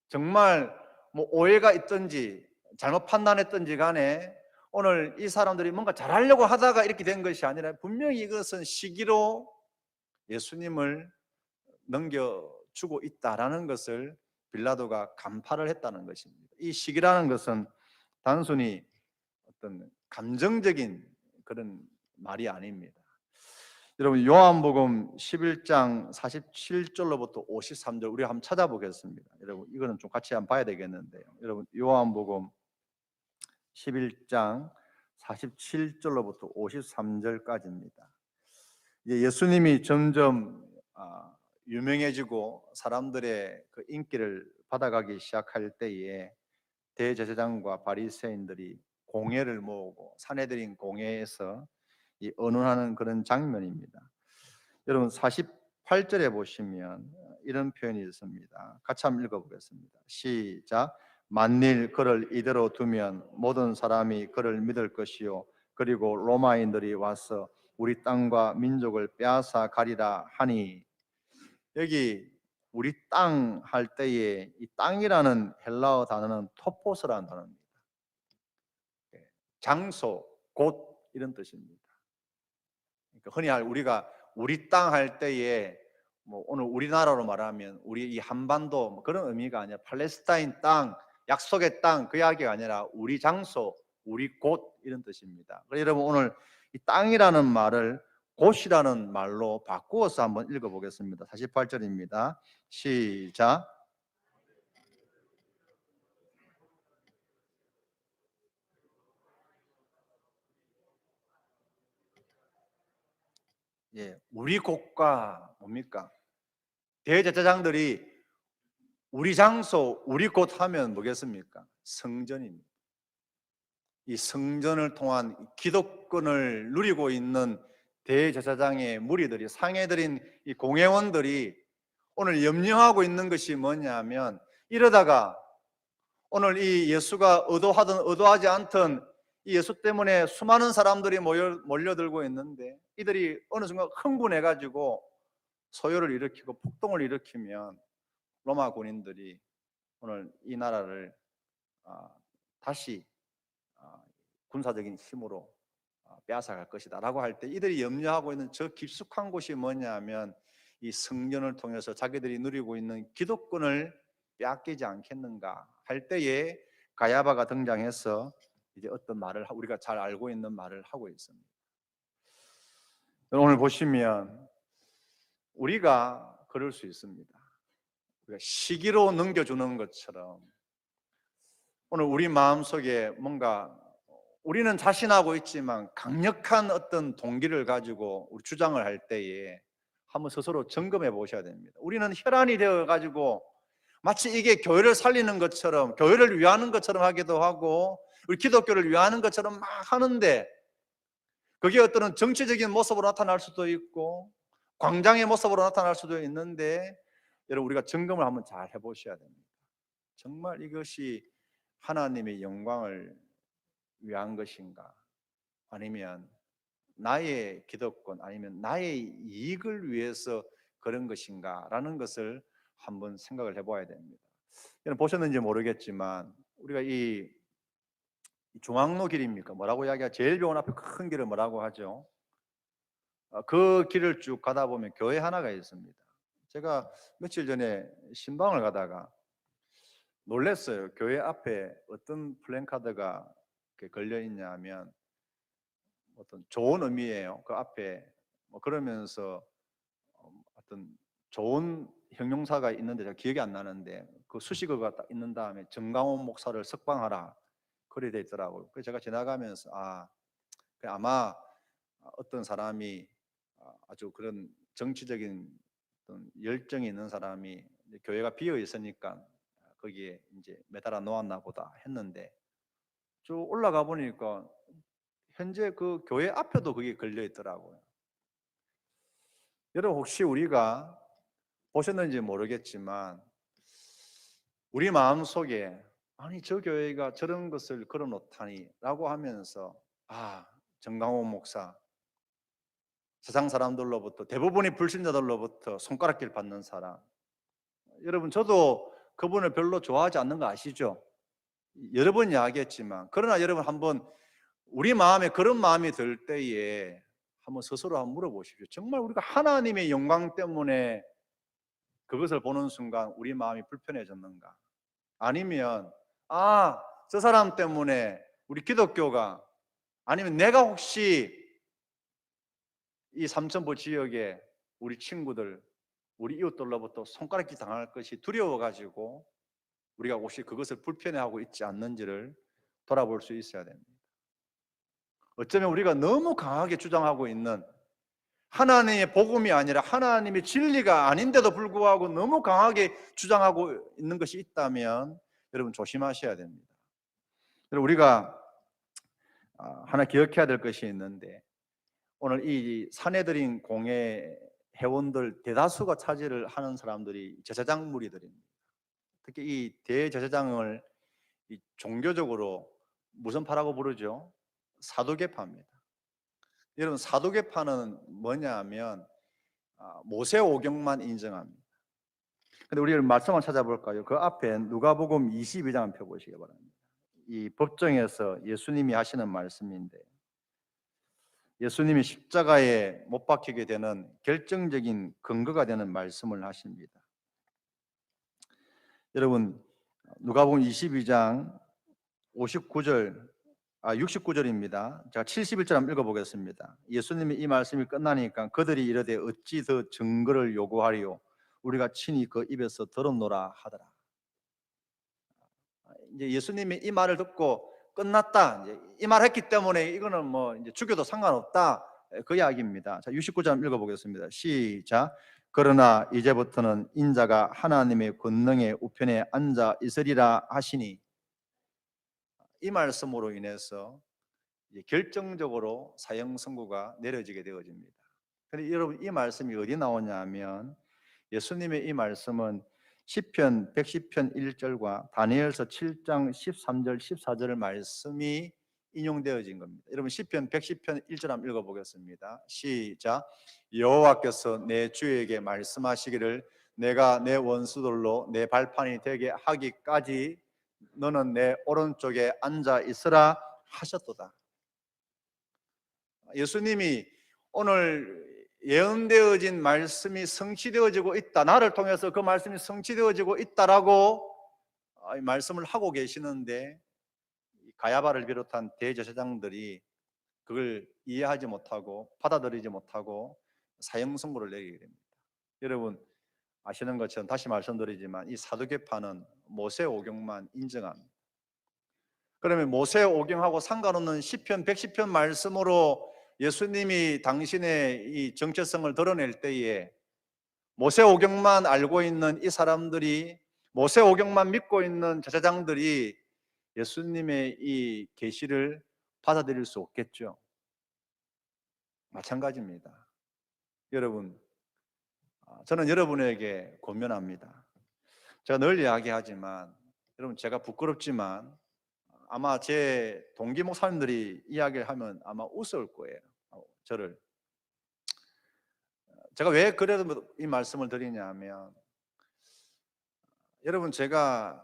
정말 뭐 오해가 있든지 잘못 판단했든지 간에 오늘 이 사람들이 뭔가 잘하려고 하다가 이렇게 된 것이 아니라 분명히 이것은 시기로 예수님을 넘겨주고 있다라는 것을 빌라도가 간파를 했다는 것입니다. 이 시기라는 것은 단순히 어떤 감정적인 그런 말이 아닙니다. 여러분, 요한복음 11장 47절로부터 53절 우리 한번 찾아보겠습니다. 여러분, 이거는 좀 같이 한번 봐야 되겠는데요. 여러분, 요한복음 11장 47절로부터 53절까지입니다. 예수님이 점점 유명해지고 사람들의 그 인기를 받아가기 시작할 때에 대제사장과 바리새인들이 공회를 모으고 산헤드린 공회에서 이 언론하는 그런 장면입니다. 여러분, 48절에 보시면 이런 표현이 있습니다. 같이 한번 읽어보겠습니다. 시작. 만일 그를 이대로 두면 모든 사람이 그를 믿을 것이요 그리고 로마인들이 와서 우리 땅과 민족을 빼앗아 가리라 하니, 여기 우리 땅 할 때에 이 땅이라는 헬라어 단어는 토포스라는 단어입니다. 장소, 곳 이런 뜻입니다. 그러니까 흔히 우리가 우리 땅 할 때에 뭐 오늘 우리나라로 말하면 우리 이 한반도 뭐 그런 의미가 아니라 팔레스타인 땅, 약속의 땅 그 이야기가 아니라 우리 장소, 우리 곳 이런 뜻입니다. 그래서 여러분, 오늘 이 땅이라는 말을 곳이라는 말로 바꾸어서 한번 읽어보겠습니다. 48절입니다. 시작. 우리 곳과 뭡니까? 대제사장들이 우리 장소, 우리 곳 하면 뭐겠습니까? 성전입니다. 이 성전을 통한 기독권을 누리고 있는 대제사장의 무리들이, 상해드린 이 공회원들이 오늘 염려하고 있는 것이 뭐냐면, 이러다가 오늘 이 예수가 의도하든 의도하지 않든 이 예수 때문에 수많은 사람들이 몰려들고 있는데 이들이 어느 순간 흥분해가지고 소요를 일으키고 폭동을 일으키면 로마 군인들이 오늘 이 나라를 다시 군사적인 힘으로 빼앗아갈 것이다 라고 할 때 이들이 염려하고 있는 저 깊숙한 곳이 뭐냐면 이 성전을 통해서 자기들이 누리고 있는 기득권을 빼앗기지 않겠는가 할 때에 가야바가 등장해서 이제 어떤 말을 우리가 잘 알고 있는 말을 하고 있습니다. 오늘 보시면 우리가 그럴 수 있습니다. 우리가 시기로 넘겨주는 것처럼 오늘 우리 마음속에 뭔가 우리는 자신하고 있지만 강력한 어떤 동기를 가지고 우리 주장을 할 때에 한번 스스로 점검해 보셔야 됩니다. 우리는 혈안이 되어 가지고 마치 이게 교회를 살리는 것처럼 교회를 위하는 것처럼 하기도 하고 우리 기독교를 위하는 것처럼 막 하는데 그게 어떤 정치적인 모습으로 나타날 수도 있고 광장의 모습으로 나타날 수도 있는데 여러분 우리가 점검을 한번 잘 해보셔야 됩니다. 정말 이것이 하나님의 영광을 위한 것인가 아니면 나의 기득권 아니면 나의 이익을 위해서 그런 것인가 라는 것을 한번 생각을 해봐야 됩니다. 여러분 보셨는지 모르겠지만 우리가 이 중앙로 길입니까? 뭐라고 이야기하죠? 제일 병원 앞에 큰 길을 뭐라고 하죠? 그 길을 쭉 가다 보면 교회 하나가 있습니다. 제가 며칠 전에 신방을 가다가 놀랐어요. 교회 앞에 어떤 플랜카드가 걸려 있냐 하면 어떤 좋은 의미예요. 그 앞에 뭐 그러면서 어떤 좋은 형용사가 있는데 제가 기억이 안 나는데 그 수식어가 딱 있는 다음에 정강원 목사를 석방하라 그래 돼 있더라고요. 그래서 제가 지나가면서 아마 어떤 사람이 아주 그런 정치적인 어떤 열정이 있는 사람이 교회가 비어 있으니까 거기에 이제 매달아 놓았나 보다 했는데 쭉 올라가 보니까 현재 그 교회 앞에도 그게 걸려 있더라고요. 여러분 혹시 우리가 보셨는지 모르겠지만 우리 마음속에 아니 저 교회가 저런 것을 걸어 놓다니 라고 하면서 정강원 목사 세상 사람들로부터 대부분의 불신자들로부터 손가락질 받는 사람 여러분 저도 그분을 별로 좋아하지 않는 거 아시죠? 여러 번 이야기했지만 그러나 여러분 한번 우리 마음에 그런 마음이 들 때에 한번 스스로 한번 물어보십시오. 정말 우리가 하나님의 영광 때문에 그것을 보는 순간 우리 마음이 불편해졌는가? 아니면 저 사람 때문에 우리 기독교가 아니면 내가 혹시 이 삼천포 지역에 우리 친구들 우리 이웃들로부터 손가락질 당할 것이 두려워가지고 우리가 혹시 그것을 불편해하고 있지 않는지를 돌아볼 수 있어야 됩니다. 어쩌면 우리가 너무 강하게 주장하고 있는 하나님의 복음이 아니라 하나님의 진리가 아닌데도 불구하고 너무 강하게 주장하고 있는 것이 있다면 여러분 조심하셔야 됩니다. 우리가 하나 기억해야 될 것이 있는데 오늘 이 사내들인 공회 회원들 대다수가 차지를 하는 사람들이 제사장 무리들입니다. 특히 이 대제사장을 종교적으로 무슨 파라고 부르죠? 사두개파입니다. 여러분 사두개파는 뭐냐 하면 모세오경만 인정합니다. 근데 우리 말씀을 찾아볼까요? 그 앞에 누가복음 22장 펴보시기 바랍니다. 이 법정에서 예수님이 하시는 말씀인데 예수님이 십자가에 못 박히게 되는 결정적인 근거가 되는 말씀을 하십니다. 여러분 누가복음 22장 69절입니다. 제가 71절 한번 읽어보겠습니다. 예수님이 이 말씀이 끝나니까 그들이 이르되 어찌 더 증거를 요구하리요? 우리가 친히 그 입에서 들었노라 하더라. 이제 예수님이 이 말을 듣고 끝났다. 이제 이 말 했기 때문에 이거는 뭐 이제 죽여도 상관없다. 그 이야기입니다. 자, 69절 한번 읽어보겠습니다. 시작. 그러나 이제부터는 인자가 하나님의 권능의 우편에 앉아 있으리라 하시니 이 말씀으로 인해서 결정적으로 사형 선고가 내려지게 되어집니다. 그런데 여러분 이 말씀이 어디 나오냐면 예수님의 이 말씀은 시편 110편 1절과 다니엘서 7장 13절 14절 말씀이 인용되어진 겁니다. 여러분 시편 110편 1절 한번 읽어보겠습니다. 시작. 여호와께서 내 주에게 말씀하시기를 내가 내 원수들로 내 발판이 되게 하기까지 너는 내 오른쪽에 앉아 있으라 하셨도다. 예수님이 오늘 예언되어진 말씀이 성취되어지고 있다, 나를 통해서 그 말씀이 성취되어지고 있다라고 말씀을 하고 계시는데 가야바를 비롯한 대제사장들이 그걸 이해하지 못하고 받아들이지 못하고 사형 선고를 내리게 됩니다. 여러분 아시는 것처럼 다시 말씀드리지만 이 사두개파는 모세오경만 인정합니다. 그러면 모세오경하고 상관없는 시편 110편 말씀으로 예수님이 당신의 이 정체성을 드러낼 때에 모세오경만 알고 있는 이 사람들이, 모세오경만 믿고 있는 제사장들이 예수님의 이 계시를 받아들일 수 없겠죠. 마찬가지입니다. 여러분, 저는 여러분에게 권면합니다. 제가 늘 이야기하지만 여러분 제가 부끄럽지만 아마 제 동기 목사님들이 이야기를 하면 아마 웃을 거예요. 저를. 제가 왜 그래도 이 말씀을 드리냐면 여러분 제가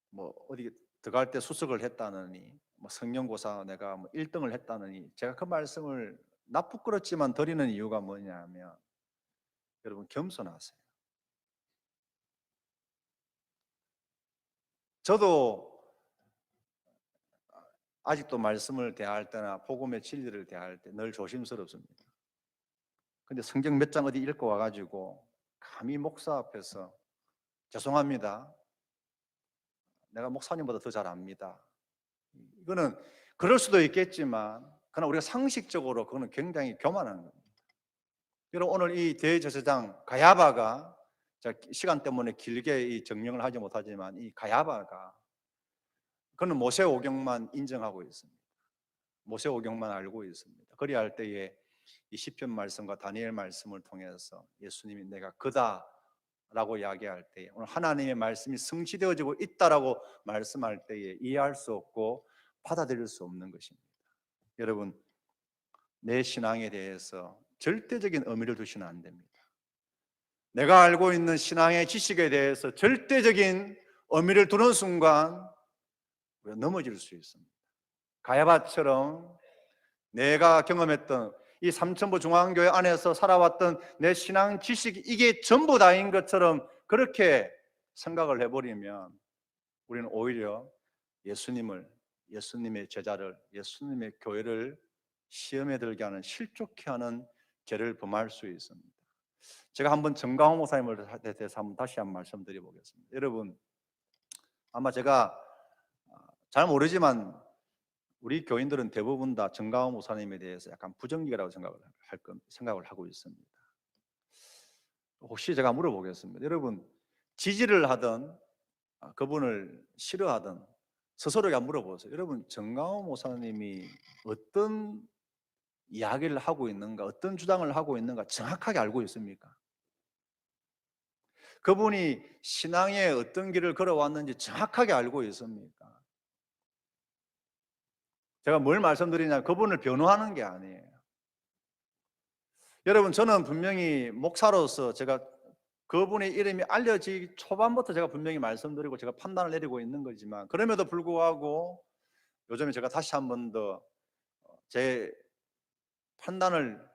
뭐 어디 들어갈 때 수석을 했다느니 뭐 성경고사 내가 뭐 1등을 했다느니 제가 그 말씀을 부끄럽지만 드리는 이유가 뭐냐면 여러분 겸손하세요. 저도 아직도 말씀을 대할 때나 복음의 진리를 대할 때 늘 조심스럽습니다. 근데 성경 몇 장 어디 읽고 와가지고 감히 목사 앞에서 죄송합니다, 내가 목사님보다 더 잘 압니다, 이거는 그럴 수도 있겠지만 그러나 우리가 상식적으로 그거는 굉장히 교만한 겁니다. 여러분 오늘 이 대제사장 가야바가, 제가 시간 때문에 길게 이 정령을 하지 못하지만 이 가야바가 그는 모세오경만 인정하고 있습니다. 모세오경만 알고 있습니다. 그리할 때에 이 시편 말씀과 다니엘 말씀을 통해서 예수님이 내가 그다라고 이야기할 때에 오늘 하나님의 말씀이 성취되어지고 있다라고 말씀할 때에 이해할 수 없고 받아들일 수 없는 것입니다. 여러분 내 신앙에 대해서 절대적인 의미를 두시면 안 됩니다. 내가 알고 있는 신앙의 지식에 대해서 절대적인 의미를 두는 순간 우리가 넘어질 수 있습니다. 가야바처럼 내가 경험했던 이 삼천부 중앙교회 안에서 살아왔던 내 신앙 지식이 이게 전부 다인 것처럼 그렇게 생각을 해버리면 우리는 오히려 예수님의 제자를, 예수님의 교회를 시험에 들게 하는, 실족케 하는 죄를 범할 수 있습니다. 제가 한번 정강호 목사님을 대해서 다시 한번 말씀드려 보겠습니다. 여러분 아마 제가 잘 모르지만 우리 교인들은 대부분 다 정강호 목사님에 대해서 약간 부정적이라고 생각을 하고 있습니다. 혹시 제가 물어보겠습니다. 여러분 지지를 하든 그분을 싫어하든 스스로가 물어보세요. 여러분 정강호 목사님이 어떤 이야기를 하고 있는가, 어떤 주장을 하고 있는가 정확하게 알고 있습니까? 그분이 신앙의 어떤 길을 걸어왔는지 정확하게 알고 있습니까? 제가 뭘 말씀드리냐면 그분을 변호하는 게 아니에요. 여러분 저는 분명히 목사로서 제가 그분의 이름이 알려지기 초반부터 제가 분명히 말씀드리고 제가 판단을 내리고 있는 거지만 그럼에도 불구하고 요즘에 제가 다시 한 번 더 제 판단을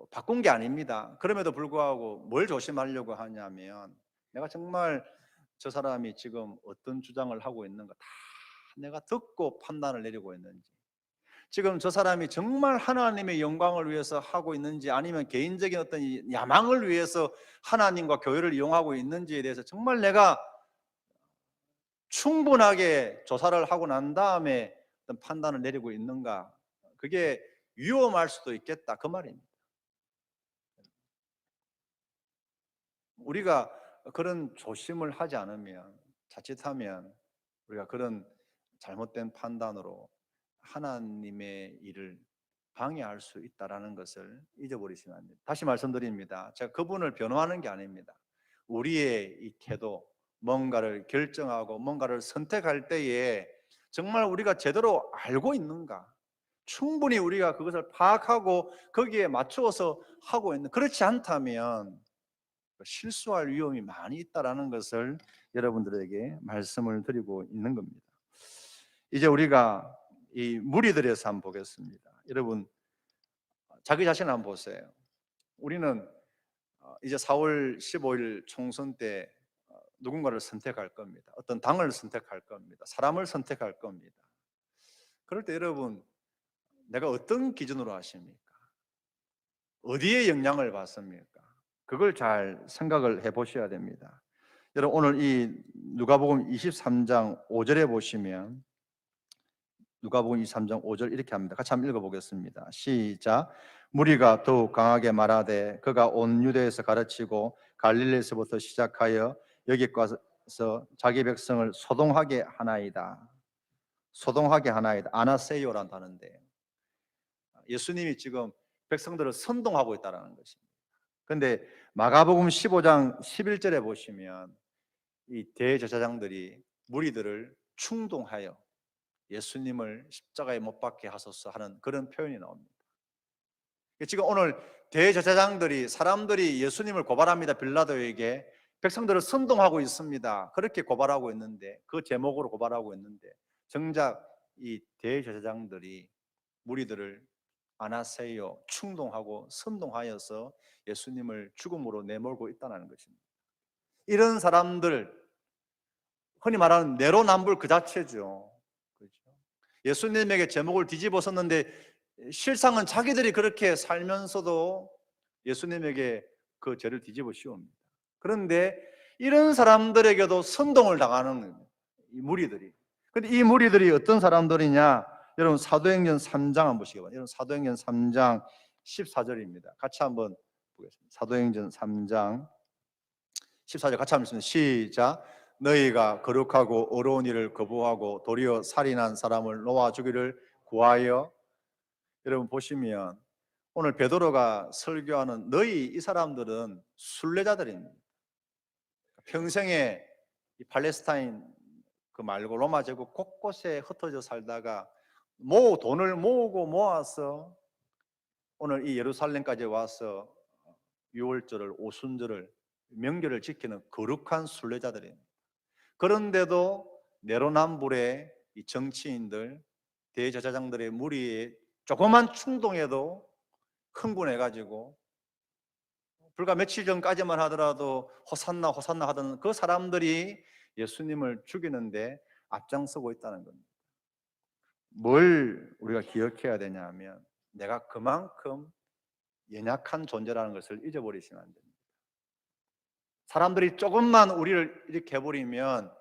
바꾼 게 아닙니다. 그럼에도 불구하고 뭘 조심하려고 하냐면 내가 정말 저 사람이 지금 어떤 주장을 하고 있는가 다 내가 듣고 판단을 내리고 있는지, 지금 저 사람이 정말 하나님의 영광을 위해서 하고 있는지 아니면 개인적인 어떤 야망을 위해서 하나님과 교회를 이용하고 있는지에 대해서 정말 내가 충분하게 조사를 하고 난 다음에 어떤 판단을 내리고 있는가, 그게 위험할 수도 있겠다 그 말입니다. 우리가 그런 조심을 하지 않으면 자칫하면 우리가 그런 잘못된 판단으로 하나님의 일을 방해할 수 있다는 것을 잊어버리시면 안 됩니다. 다시 말씀드립니다. 제가 그분을 변호하는 게 아닙니다. 우리의 이 태도, 뭔가를 결정하고 뭔가를 선택할 때에 정말 우리가 제대로 알고 있는가? 충분히 우리가 그것을 파악하고 거기에 맞추어서 하고 있는, 그렇지 않다면 실수할 위험이 많이 있다라는 것을 여러분들에게 말씀을 드리고 있는 겁니다. 이제 우리가 이 무리들에서 한번 보겠습니다. 여러분 자기 자신을 한번 보세요. 우리는 이제 4월 15일 총선 때 누군가를 선택할 겁니다. 어떤 당을 선택할 겁니다. 사람을 선택할 겁니다. 그럴 때 여러분 내가 어떤 기준으로 하십니까? 어디에 영향을 받습니까? 그걸 잘 생각을 해보셔야 됩니다. 여러분 오늘 이 누가복음 23장 5절에 보시면 누가복음 23장 5절 이렇게 합니다. 같이 한번 읽어보겠습니다. 시작. 무리가 더욱 강하게 말하되 그가 온 유대에서 가르치고 갈릴리에서부터 시작하여 여기까지 와서 자기 백성을 소동하게 하나이다. 소동하게 하나이다. 아나세요라는 단어인데 예수님이 지금 백성들을 선동하고 있다는 것입니다. 그런데 마가복음 15장 11절에 보시면 이 대제사장들이 무리들을 충동하여 예수님을 십자가에 못 박게 하소서 하는 그런 표현이 나옵니다. 지금 오늘 대제사장들이 사람들이 예수님을 고발합니다. 빌라도에게 백성들을 선동하고 있습니다. 그렇게 고발하고 있는데 그 제목으로 고발하고 있는데 정작 이 대제사장들이 무리들을 아나세요 충동하고 선동하여서 예수님을 죽음으로 내몰고 있다는 것입니다. 이런 사람들 흔히 말하는 내로남불 그 자체죠. 그렇죠? 예수님에게 제목을 뒤집어 썼는데 실상은 자기들이 그렇게 살면서도 예수님에게 그 죄를 뒤집어 씌웁니다. 그런데 이런 사람들에게도 선동을 당하는 겁니다. 이 무리들이. 그런데 이 무리들이 어떤 사람들이냐? 여러분 사도행전 3장 한번 보시기 바랍니다. 여러분 사도행전 3장 14절입니다. 같이 한번 보겠습니다. 사도행전 3장 14절 같이 한번 읽습니다. 시작. 너희가 거룩하고 어려운 일을 거부하고 도리어 살인한 사람을 놓아 주기를 구하여. 여러분 보시면 오늘 베드로가 설교하는 너희 이 사람들은 순례자들입니다. 평생에 이 팔레스타인 그 말고 로마 제국 곳곳에 흩어져 살다가 돈을 모으고 모아서 오늘 이 예루살렘까지 와서 유월절을 오순절을 명절을 지키는 거룩한 순례자들입니다. 그런데도 내로남불의 이 정치인들 대제사장들의 무리에 조그만 충동에도 흥분해가지고 불과 며칠 전까지만 하더라도 호산나 호산나 하던 그 사람들이 예수님을 죽이는데 앞장서고 있다는 겁니다. 뭘 우리가 기억해야 되냐 하면 내가 그만큼 연약한 존재라는 것을 잊어버리시면 안 됩니다. 사람들이 조금만 우리를 이렇게 해버리면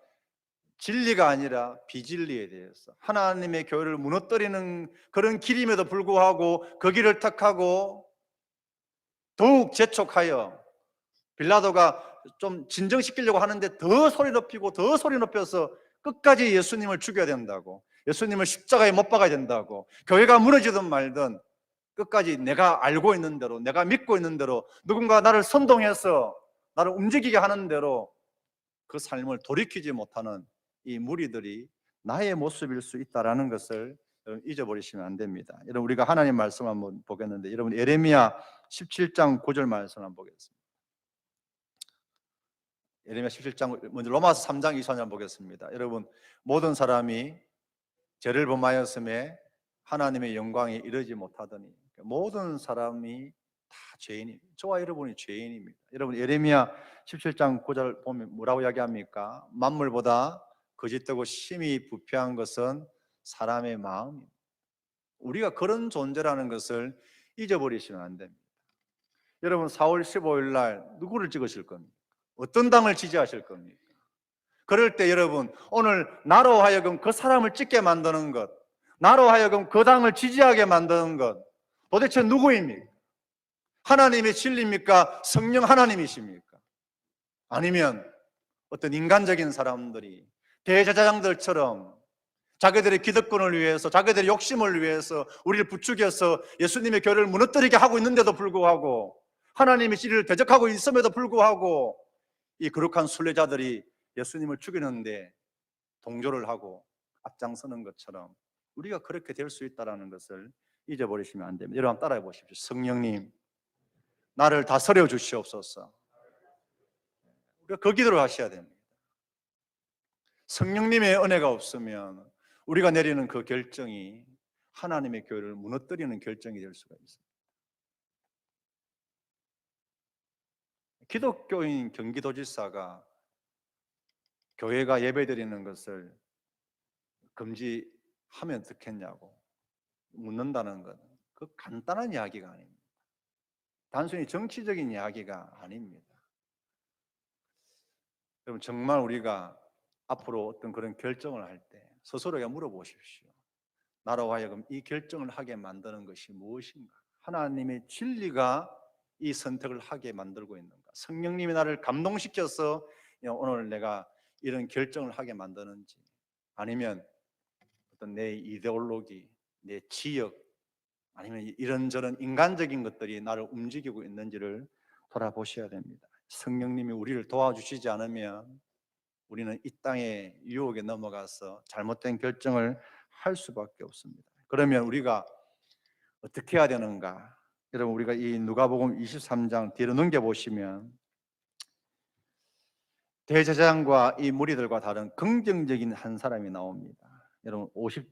진리가 아니라 비진리에 대해서 하나님의 교회를 무너뜨리는 그런 길임에도 불구하고 그 길을 택하고 더욱 재촉하여 빌라도가 좀 진정시키려고 하는데 더 소리 높이고 더 소리 높여서 끝까지 예수님을 죽여야 된다고, 예수님을 십자가에 못 박아야 된다고, 교회가 무너지든 말든 끝까지 내가 알고 있는 대로 내가 믿고 있는 대로 누군가 나를 선동해서 나를 움직이게 하는 대로 그 삶을 돌이키지 못하는 이 무리들이 나의 모습일 수 있다는 것을 잊어버리시면 안 됩니다. 여러분 우리가 하나님 말씀 한번 보겠는데 여러분 예레미야 17장 9절 말씀 한번 보겠습니다. 예레미야 17장 먼저 로마서 3장 20절 한번 보겠습니다. 여러분 모든 사람이 죄를 범하였음에 하나님의 영광에 이르지 못하더니 모든 사람이 다 죄인입니다. 저와 여러분이 죄인입니다. 여러분 예레미야 17장 9절 보면 뭐라고 이야기합니까? 만물보다 거짓되고 심히 부패한 것은 사람의 마음입니다. 우리가 그런 존재라는 것을 잊어버리시면 안 됩니다. 여러분 4월 15일 날 누구를 찍으실 겁니까? 어떤 당을 지지하실 겁니까? 그럴 때 여러분 오늘 나로 하여금 그 사람을 찍게 만드는 것, 나로 하여금 그 당을 지지하게 만드는 것 도대체 누구입니까? 하나님의 진리입니까? 성령 하나님이십니까? 아니면 어떤 인간적인 사람들이 대제사장들처럼 자기들의 기득권을 위해서 자기들의 욕심을 위해서 우리를 부추겨서 예수님의 교회를 무너뜨리게 하고 있는데도 불구하고 하나님의 진리를 대적하고 있음에도 불구하고 이 거룩한 순례자들이 예수님을 죽이는데 동조를 하고 앞장서는 것처럼 우리가 그렇게 될 수 있다는 것을 잊어버리시면 안 됩니다. 여러분 따라해 보십시오. 성령님, 나를 다스려 주시옵소서. 우리가 그 기도를 하셔야 됩니다. 성령님의 은혜가 없으면 우리가 내리는 그 결정이 하나님의 교회를 무너뜨리는 결정이 될 수가 있습니다. 기독교인 경기도지사가 교회가 예배드리는 것을 금지하면 어떻겠냐고 묻는다는 것, 그 간단한 이야기가 아닙니다. 단순히 정치적인 이야기가 아닙니다. 여러분 정말 우리가 앞으로 어떤 그런 결정을 할 때 스스로에게 물어보십시오. 나로 하여금 이 결정을 하게 만드는 것이 무엇인가? 하나님의 진리가 이 선택을 하게 만들고 있는가? 성령님이 나를 감동시켜서 오늘 내가 이런 결정을 하게 만드는지, 아니면 어떤 내 이데올로기, 내 지역, 아니면 이런저런 인간적인 것들이 나를 움직이고 있는지를 돌아보셔야 됩니다. 성령님이 우리를 도와주시지 않으면 우리는 이 땅의 유혹에 넘어가서 잘못된 결정을 할 수밖에 없습니다. 그러면 우리가 어떻게 해야 되는가? 여러분 우리가 이 누가복음 23장 뒤로 넘겨보시면 대제사장과 이 무리들과 다른 긍정적인 한 사람이 나옵니다. 여러분 50절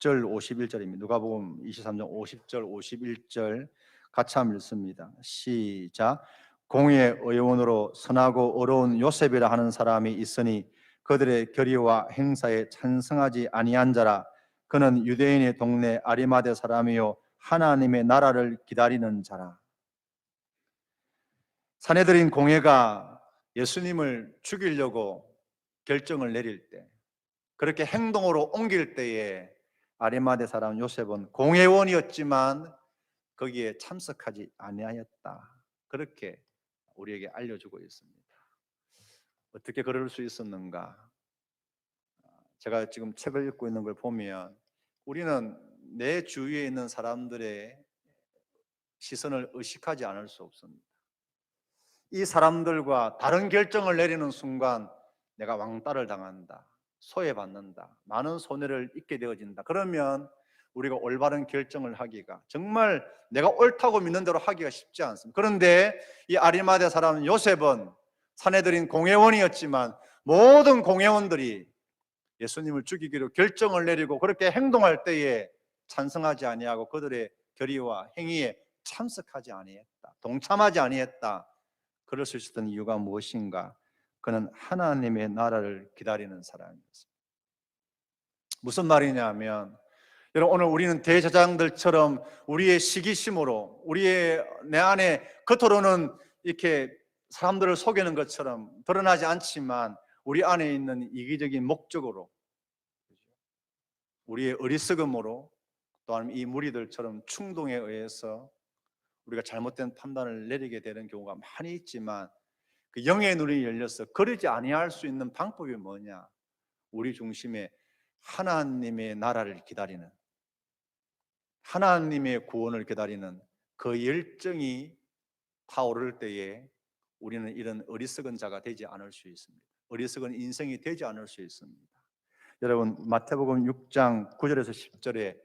51절입니다. 누가복음 23장 50절 51절 같이 한번 읽습니다. 시작. 공의 의원으로 선하고 어려운 요셉이라 하는 사람이 있으니 그들의 결의와 행사에 찬성하지 아니한 자라. 그는 유대인의 동네 아리마대 사람이요 하나님의 나라를 기다리는 자라. 사내들인 공회가 예수님을 죽이려고 결정을 내릴 때, 그렇게 행동으로 옮길 때에 아리마대 사람 요셉은 공회원이었지만 거기에 참석하지 아니하였다. 그렇게 우리에게 알려주고 있습니다. 어떻게 그럴 수 있었는가? 제가 지금 책을 읽고 있는 걸 보면 우리는 내 주위에 있는 사람들의 시선을 의식하지 않을 수 없습니다. 이 사람들과 다른 결정을 내리는 순간 내가 왕따를 당한다, 소외받는다, 많은 손해를 입게 되어진다. 그러면 우리가 올바른 결정을 하기가, 정말 내가 옳다고 믿는 대로 하기가 쉽지 않습니다. 그런데 이 아리마대 사람 요셉은 사내들인 공회원이었지만 모든 공회원들이 예수님을 죽이기로 결정을 내리고 그렇게 행동할 때에 찬성하지 아니하고 그들의 결의와 행위에 참석하지 아니했다, 동참하지 아니했다. 그럴 수 있었던 이유가 무엇인가? 그는 하나님의 나라를 기다리는 사람이었습니다. 무슨 말이냐면, 여러분 오늘 우리는 대제사장들처럼 우리의 시기심으로, 내 안에 겉으로는 이렇게 사람들을 속이는 것처럼 드러나지 않지만 우리 안에 있는 이기적인 목적으로, 우리의 어리석음으로, 또한 이 무리들처럼 충동에 의해서 우리가 잘못된 판단을 내리게 되는 경우가 많이 있지만, 그 영의 눈이 열려서 그러지 아니할 수 있는 방법이 뭐냐? 우리 중심에 하나님의 나라를 기다리는, 하나님의 구원을 기다리는 그 열정이 타오를 때에 우리는 이런 어리석은 자가 되지 않을 수 있습니다. 어리석은 인생이 되지 않을 수 있습니다. 여러분 마태복음 6장 9절에서 10절에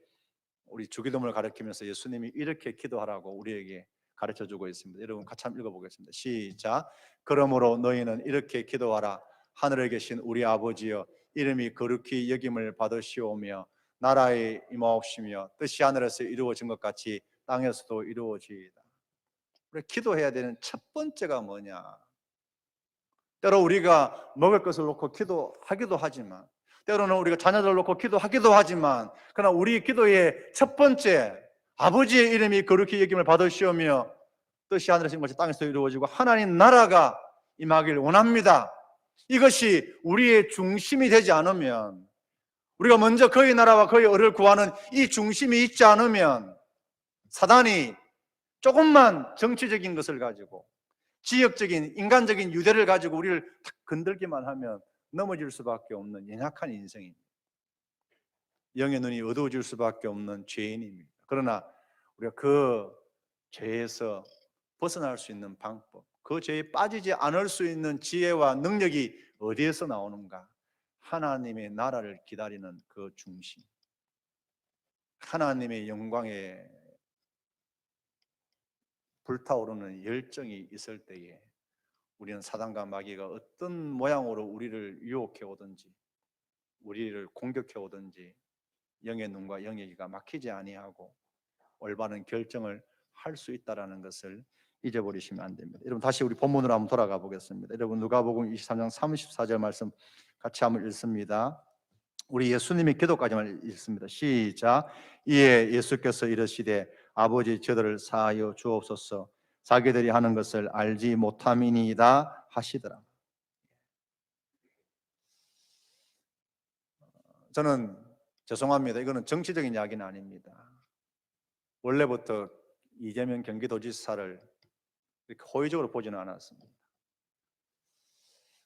우리 주기도문을 가르치면서 예수님이 이렇게 기도하라고 우리에게 가르쳐주고 있습니다. 여러분 같이 한번 읽어보겠습니다. 시작. 그러므로 너희는 이렇게 기도하라. 하늘에 계신 우리 아버지여, 이름이 거룩히 여김을 받으시오며 나라에 임하옵시며 뜻이 하늘에서 이루어진 것 같이 땅에서도 이루어지이다. 우리 기도해야 되는 첫 번째가 뭐냐? 때로 우리가 먹을 것을 놓고 기도하기도 하지만, 때로는 우리가 자녀들을 놓고 기도하기도 하지만, 그러나 우리 기도의 첫 번째, 아버지의 이름이 거룩히 여김을 받으시오며 뜻이 하늘에서 이루어진 것이 땅에서 이루어지고 하나님 나라가 임하기를 원합니다. 이것이 우리의 중심이 되지 않으면, 우리가 먼저 그의 나라와 그의 의를 구하는 이 중심이 있지 않으면, 사단이 조금만 정치적인 것을 가지고, 지역적인 인간적인 유대를 가지고 우리를 탁 건들기만 하면 넘어질 수밖에 없는 연약한 인생입니다. 영의 눈이 어두워질 수밖에 없는 죄인입니다. 그러나 우리가 그 죄에서 벗어날 수 있는 방법, 그 죄에 빠지지 않을 수 있는 지혜와 능력이 어디에서 나오는가? 하나님의 나라를 기다리는 그 중심, 하나님의 영광에 불타오르는 열정이 있을 때에 우리는 사단과 마귀가 어떤 모양으로 우리를 유혹해 오든지 우리를 공격해 오든지 영의 눈과 영의 귀가 막히지 아니하고 올바른 결정을 할 수 있다는 것을 잊어버리시면 안 됩니다. 여러분 다시 우리 본문으로 한번 돌아가 보겠습니다. 여러분 누가복음 23장 34절 말씀 같이 한번 읽습니다. 우리 예수님의 기도까지만 읽습니다. 시작. 이에 예수께서 이르시되 아버지 저들을 사하여 주옵소서 자기들이 하는 것을 알지 못함이니이다 하시더라. 저는 죄송합니다. 이거는 정치적인 이야기는 아닙니다. 원래부터 이재명 경기도지사를 이렇게 호의적으로 보지는 않았습니다.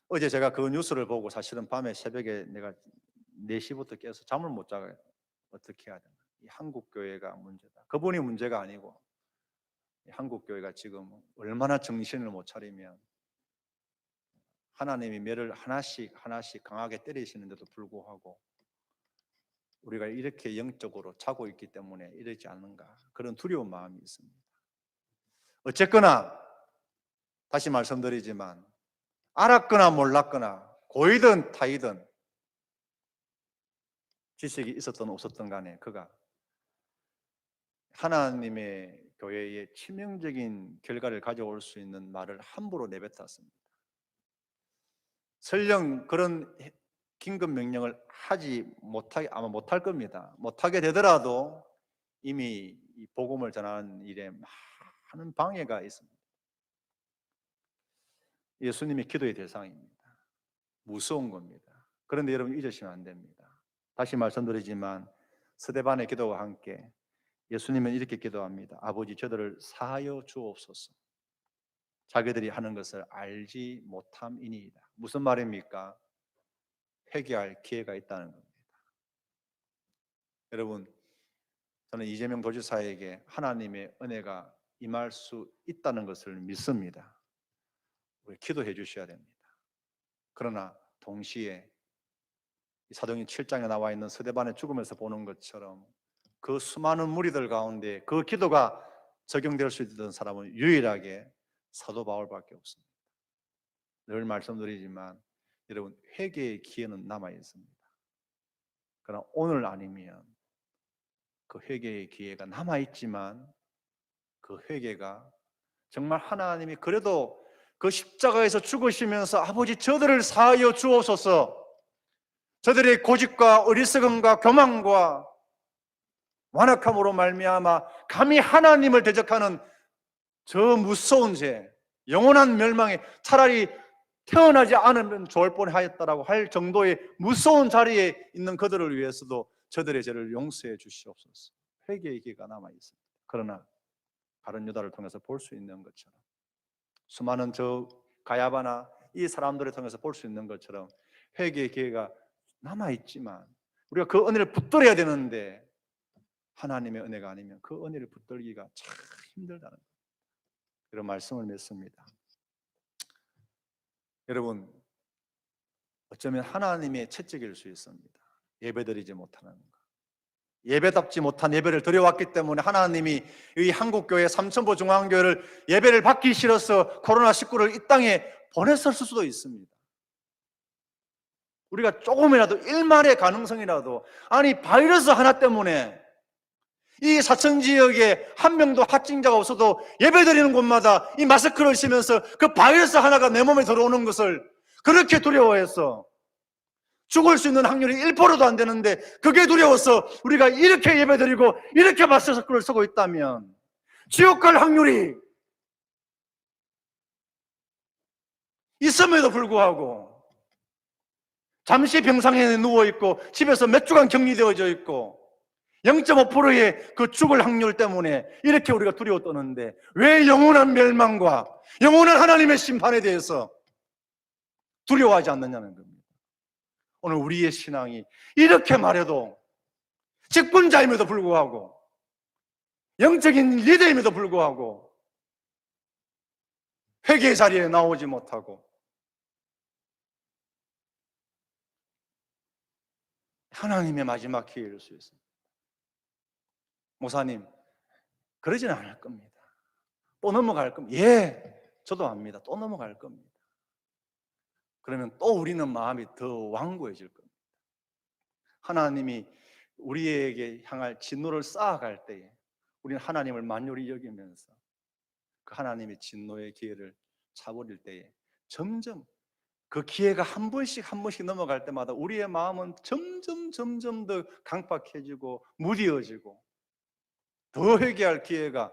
어제 제가 그 뉴스를 보고 사실은 밤에 새벽에 내가 4시부터 깨서 잠을 못 자고 어떻게 해야 되나. 이 한국교회가 문제다. 그분이 문제가 아니고 한국교회가 지금 얼마나 정신을 못 차리면 하나님이 매를 하나씩 강하게 때리시는데도 불구하고 우리가 이렇게 영적으로 자고 있기 때문에 이러지 않는가 그런 두려운 마음이 있습니다. 어쨌거나 다시 말씀드리지만 알았거나 몰랐거나 고이든 타이든 지식이 있었든 없었든 간에 그가 하나님의 교회에 치명적인 결과를 가져올 수 있는 말을 함부로 내뱉었습니다. 설령 그런 긴급 명령을 하지 못하게 아마 못할 겁니다. 못하게 되더라도 이미 이 복음을 전하는 일에 많은 방해가 있습니다. 예수님의 기도의 대상입니다. 무서운 겁니다. 그런데 여러분 잊으시면 안 됩니다. 다시 말씀드리지만 스데반의 기도와 함께 예수님은 이렇게 기도합니다. 아버지 저들을 사하여 주옵소서 자기들이 하는 것을 알지 못함이니이다. 무슨 말입니까? 회개할 기회가 있다는 겁니다. 여러분 저는 이재명 도지사에게 하나님의 은혜가 임할 수 있다는 것을 믿습니다. 우리 기도해 주셔야 됩니다. 그러나 동시에 사도행전 7장에 나와 있는 스데반의 죽음에서 보는 것처럼 그 수많은 무리들 가운데 그 기도가 적용될 수 있던 사람은 유일하게 사도 바울밖에 없습니다. 늘 말씀드리지만 여러분 회개의 기회는 남아 있습니다. 그러나 오늘 아니면 그 회개의 기회가 남아 있지만 그 회개가 정말 하나님이 그래도 그 십자가에서 죽으시면서 아버지 저들을 사하여 주옵소서 저들의 고집과 어리석음과 교만과 완악함으로 말미암아 감히 하나님을 대적하는 저 무서운 죄 영원한 멸망에 차라리 태어나지 않으면 좋을 뻔하였다라고 할 정도의 무서운 자리에 있는 그들을 위해서도 저들의 죄를 용서해 주시옵소서. 회개의 기회가 남아 있습니다. 그러나 다른 유다를 통해서 볼 수 있는 것처럼 수많은 저 가야바나 이 사람들을 통해서 볼 수 있는 것처럼 회개의 기회가 남아 있지만 우리가 그 은혜를 붙들어야 되는데 하나님의 은혜가 아니면 그 은혜를 붙들기가 참 힘들다는 거예요. 이런 말씀을 맺습니다. 여러분 어쩌면 하나님의 채찍일 수 있습니다. 예배드리지 못하는 것, 예배답지 못한 예배를 드려왔기 때문에 하나님이 이 한국교회 삼천포 중앙교회를 예배를 받기 싫어서 코로나19를 이 땅에 보냈을 수도 있습니다. 우리가 조금이라도 일말의 가능성이라도 아니 바이러스 하나 때문에 이 사천지역에 한 명도 확진자가 없어도 예배드리는 곳마다 이 마스크를 쓰면서 그 바이러스 하나가 내 몸에 들어오는 것을 그렇게 두려워해서 죽을 수 있는 확률이 1%도 안 되는데 그게 두려워서 우리가 이렇게 예배드리고 이렇게 마스크를 쓰고 있다면 지옥 갈 확률이 있음에도 불구하고 잠시 병상에 누워있고 집에서 몇 주간 격리되어져 있고 0.5%의 그 죽을 확률 때문에 이렇게 우리가 두려워 떠는데 왜 영원한 멸망과 영원한 하나님의 심판에 대해서 두려워하지 않느냐는 겁니다. 오늘 우리의 신앙이 이렇게 말해도 직분자임에도 불구하고 영적인 리더임에도 불구하고 회개의 자리에 나오지 못하고 하나님의 마지막 기회일 수 있습니다. 목사님, 그러지는 않을 겁니다. 또 넘어갈 겁니다. 예, 저도 압니다. 또 넘어갈 겁니다. 그러면 또 우리는 마음이 더 완고해질 겁니다. 하나님이 우리에게 향할 진노를 쌓아갈 때에 우리는 하나님을 만요히 여기면서 그 하나님의 진노의 기회를 차버릴 때에 점점 그 기회가 한 번씩 넘어갈 때마다 우리의 마음은 점점 더 강팍해지고 무디어지고 더 회개할 기회가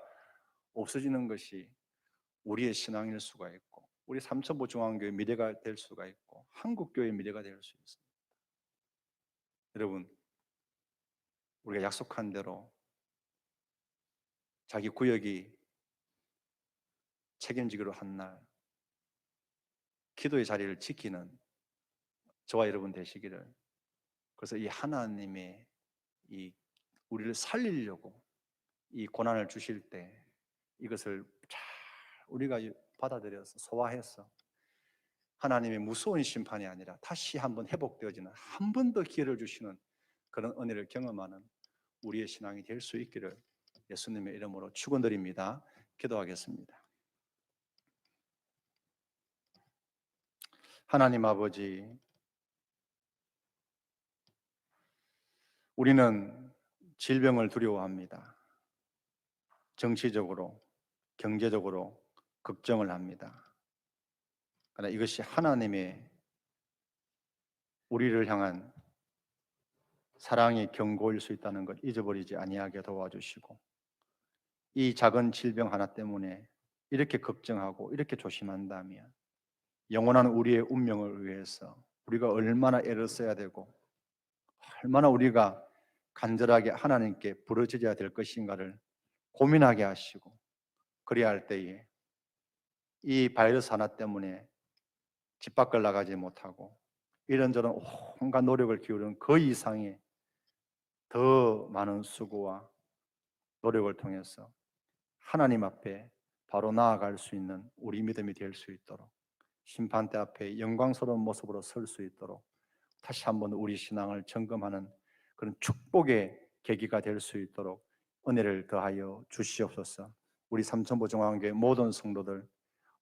없어지는 것이 우리의 신앙일 수가 있고 우리 삼천포 중앙교회 미래가 될 수가 있고 한국교회 미래가 될 수 있습니다. 여러분, 우리가 약속한 대로 자기 구역이 책임지기로 한 날 기도의 자리를 지키는 저와 여러분 되시기를. 그래서 이 하나님의 이 우리를 살리려고 이 고난을 주실 때 이것을 잘 우리가 받아들여서 소화해서 하나님의 무서운 심판이 아니라 다시 한번 회복되어지는 한 번 더 기회를 주시는 그런 은혜를 경험하는 우리의 신앙이 될 수 있기를 예수님의 이름으로 축원드립니다. 기도하겠습니다. 하나님 아버지, 우리는 질병을 두려워합니다. 정치적으로, 경제적으로 걱정을 합니다. 그러나 이것이 하나님의 우리를 향한 사랑의 경고일 수 있다는 것 잊어버리지 아니하게 도와주시고, 이 작은 질병 하나 때문에 이렇게 걱정하고 이렇게 조심한다면 영원한 우리의 운명을 위해서 우리가 얼마나 애를 써야 되고 얼마나 우리가 간절하게 하나님께 부르짖어야 될 것인가를 고민하게 하시고, 그래야 할 때에 이 바이러스 하나 때문에 집 밖을 나가지 못하고 이런저런 온갖 노력을 기울이는 그 이상의 더 많은 수고와 노력을 통해서 하나님 앞에 바로 나아갈 수 있는 우리 믿음이 될 수 있도록, 심판대 앞에 영광스러운 모습으로 설 수 있도록 다시 한번 우리 신앙을 점검하는 그런 축복의 계기가 될 수 있도록 은혜를 더하여 주시옵소서. 우리 삼천포 중앙교회 모든 성도들,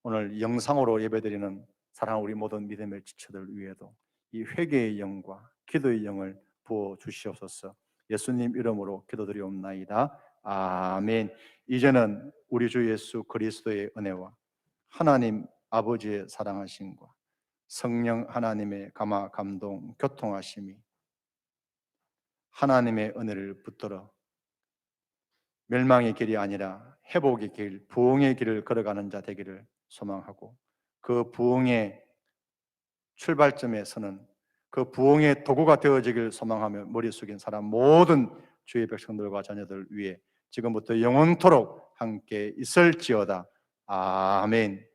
오늘 영상으로 예배드리는 사랑하는 우리 모든 믿음의 지체들 위에도 이 회개의 영과 기도의 영을 부어 주시옵소서. 예수님 이름으로 기도드리옵나이다. 아멘. 이제는 우리 주 예수 그리스도의 은혜와 하나님 아버지의 사랑하심과 성령 하나님의 감화 감동 교통하심이 하나님의 은혜를 붙들어 멸망의 길이 아니라 회복의 길, 부흥의 길을 걸어가는 자 되기를 소망하고, 그 부흥의 출발점에 서는 그 부흥의 도구가 되어지길 소망하며 머리 숙인 사람 모든 주의 백성들과 자녀들 위해 지금부터 영원토록 함께 있을지어다. 아멘.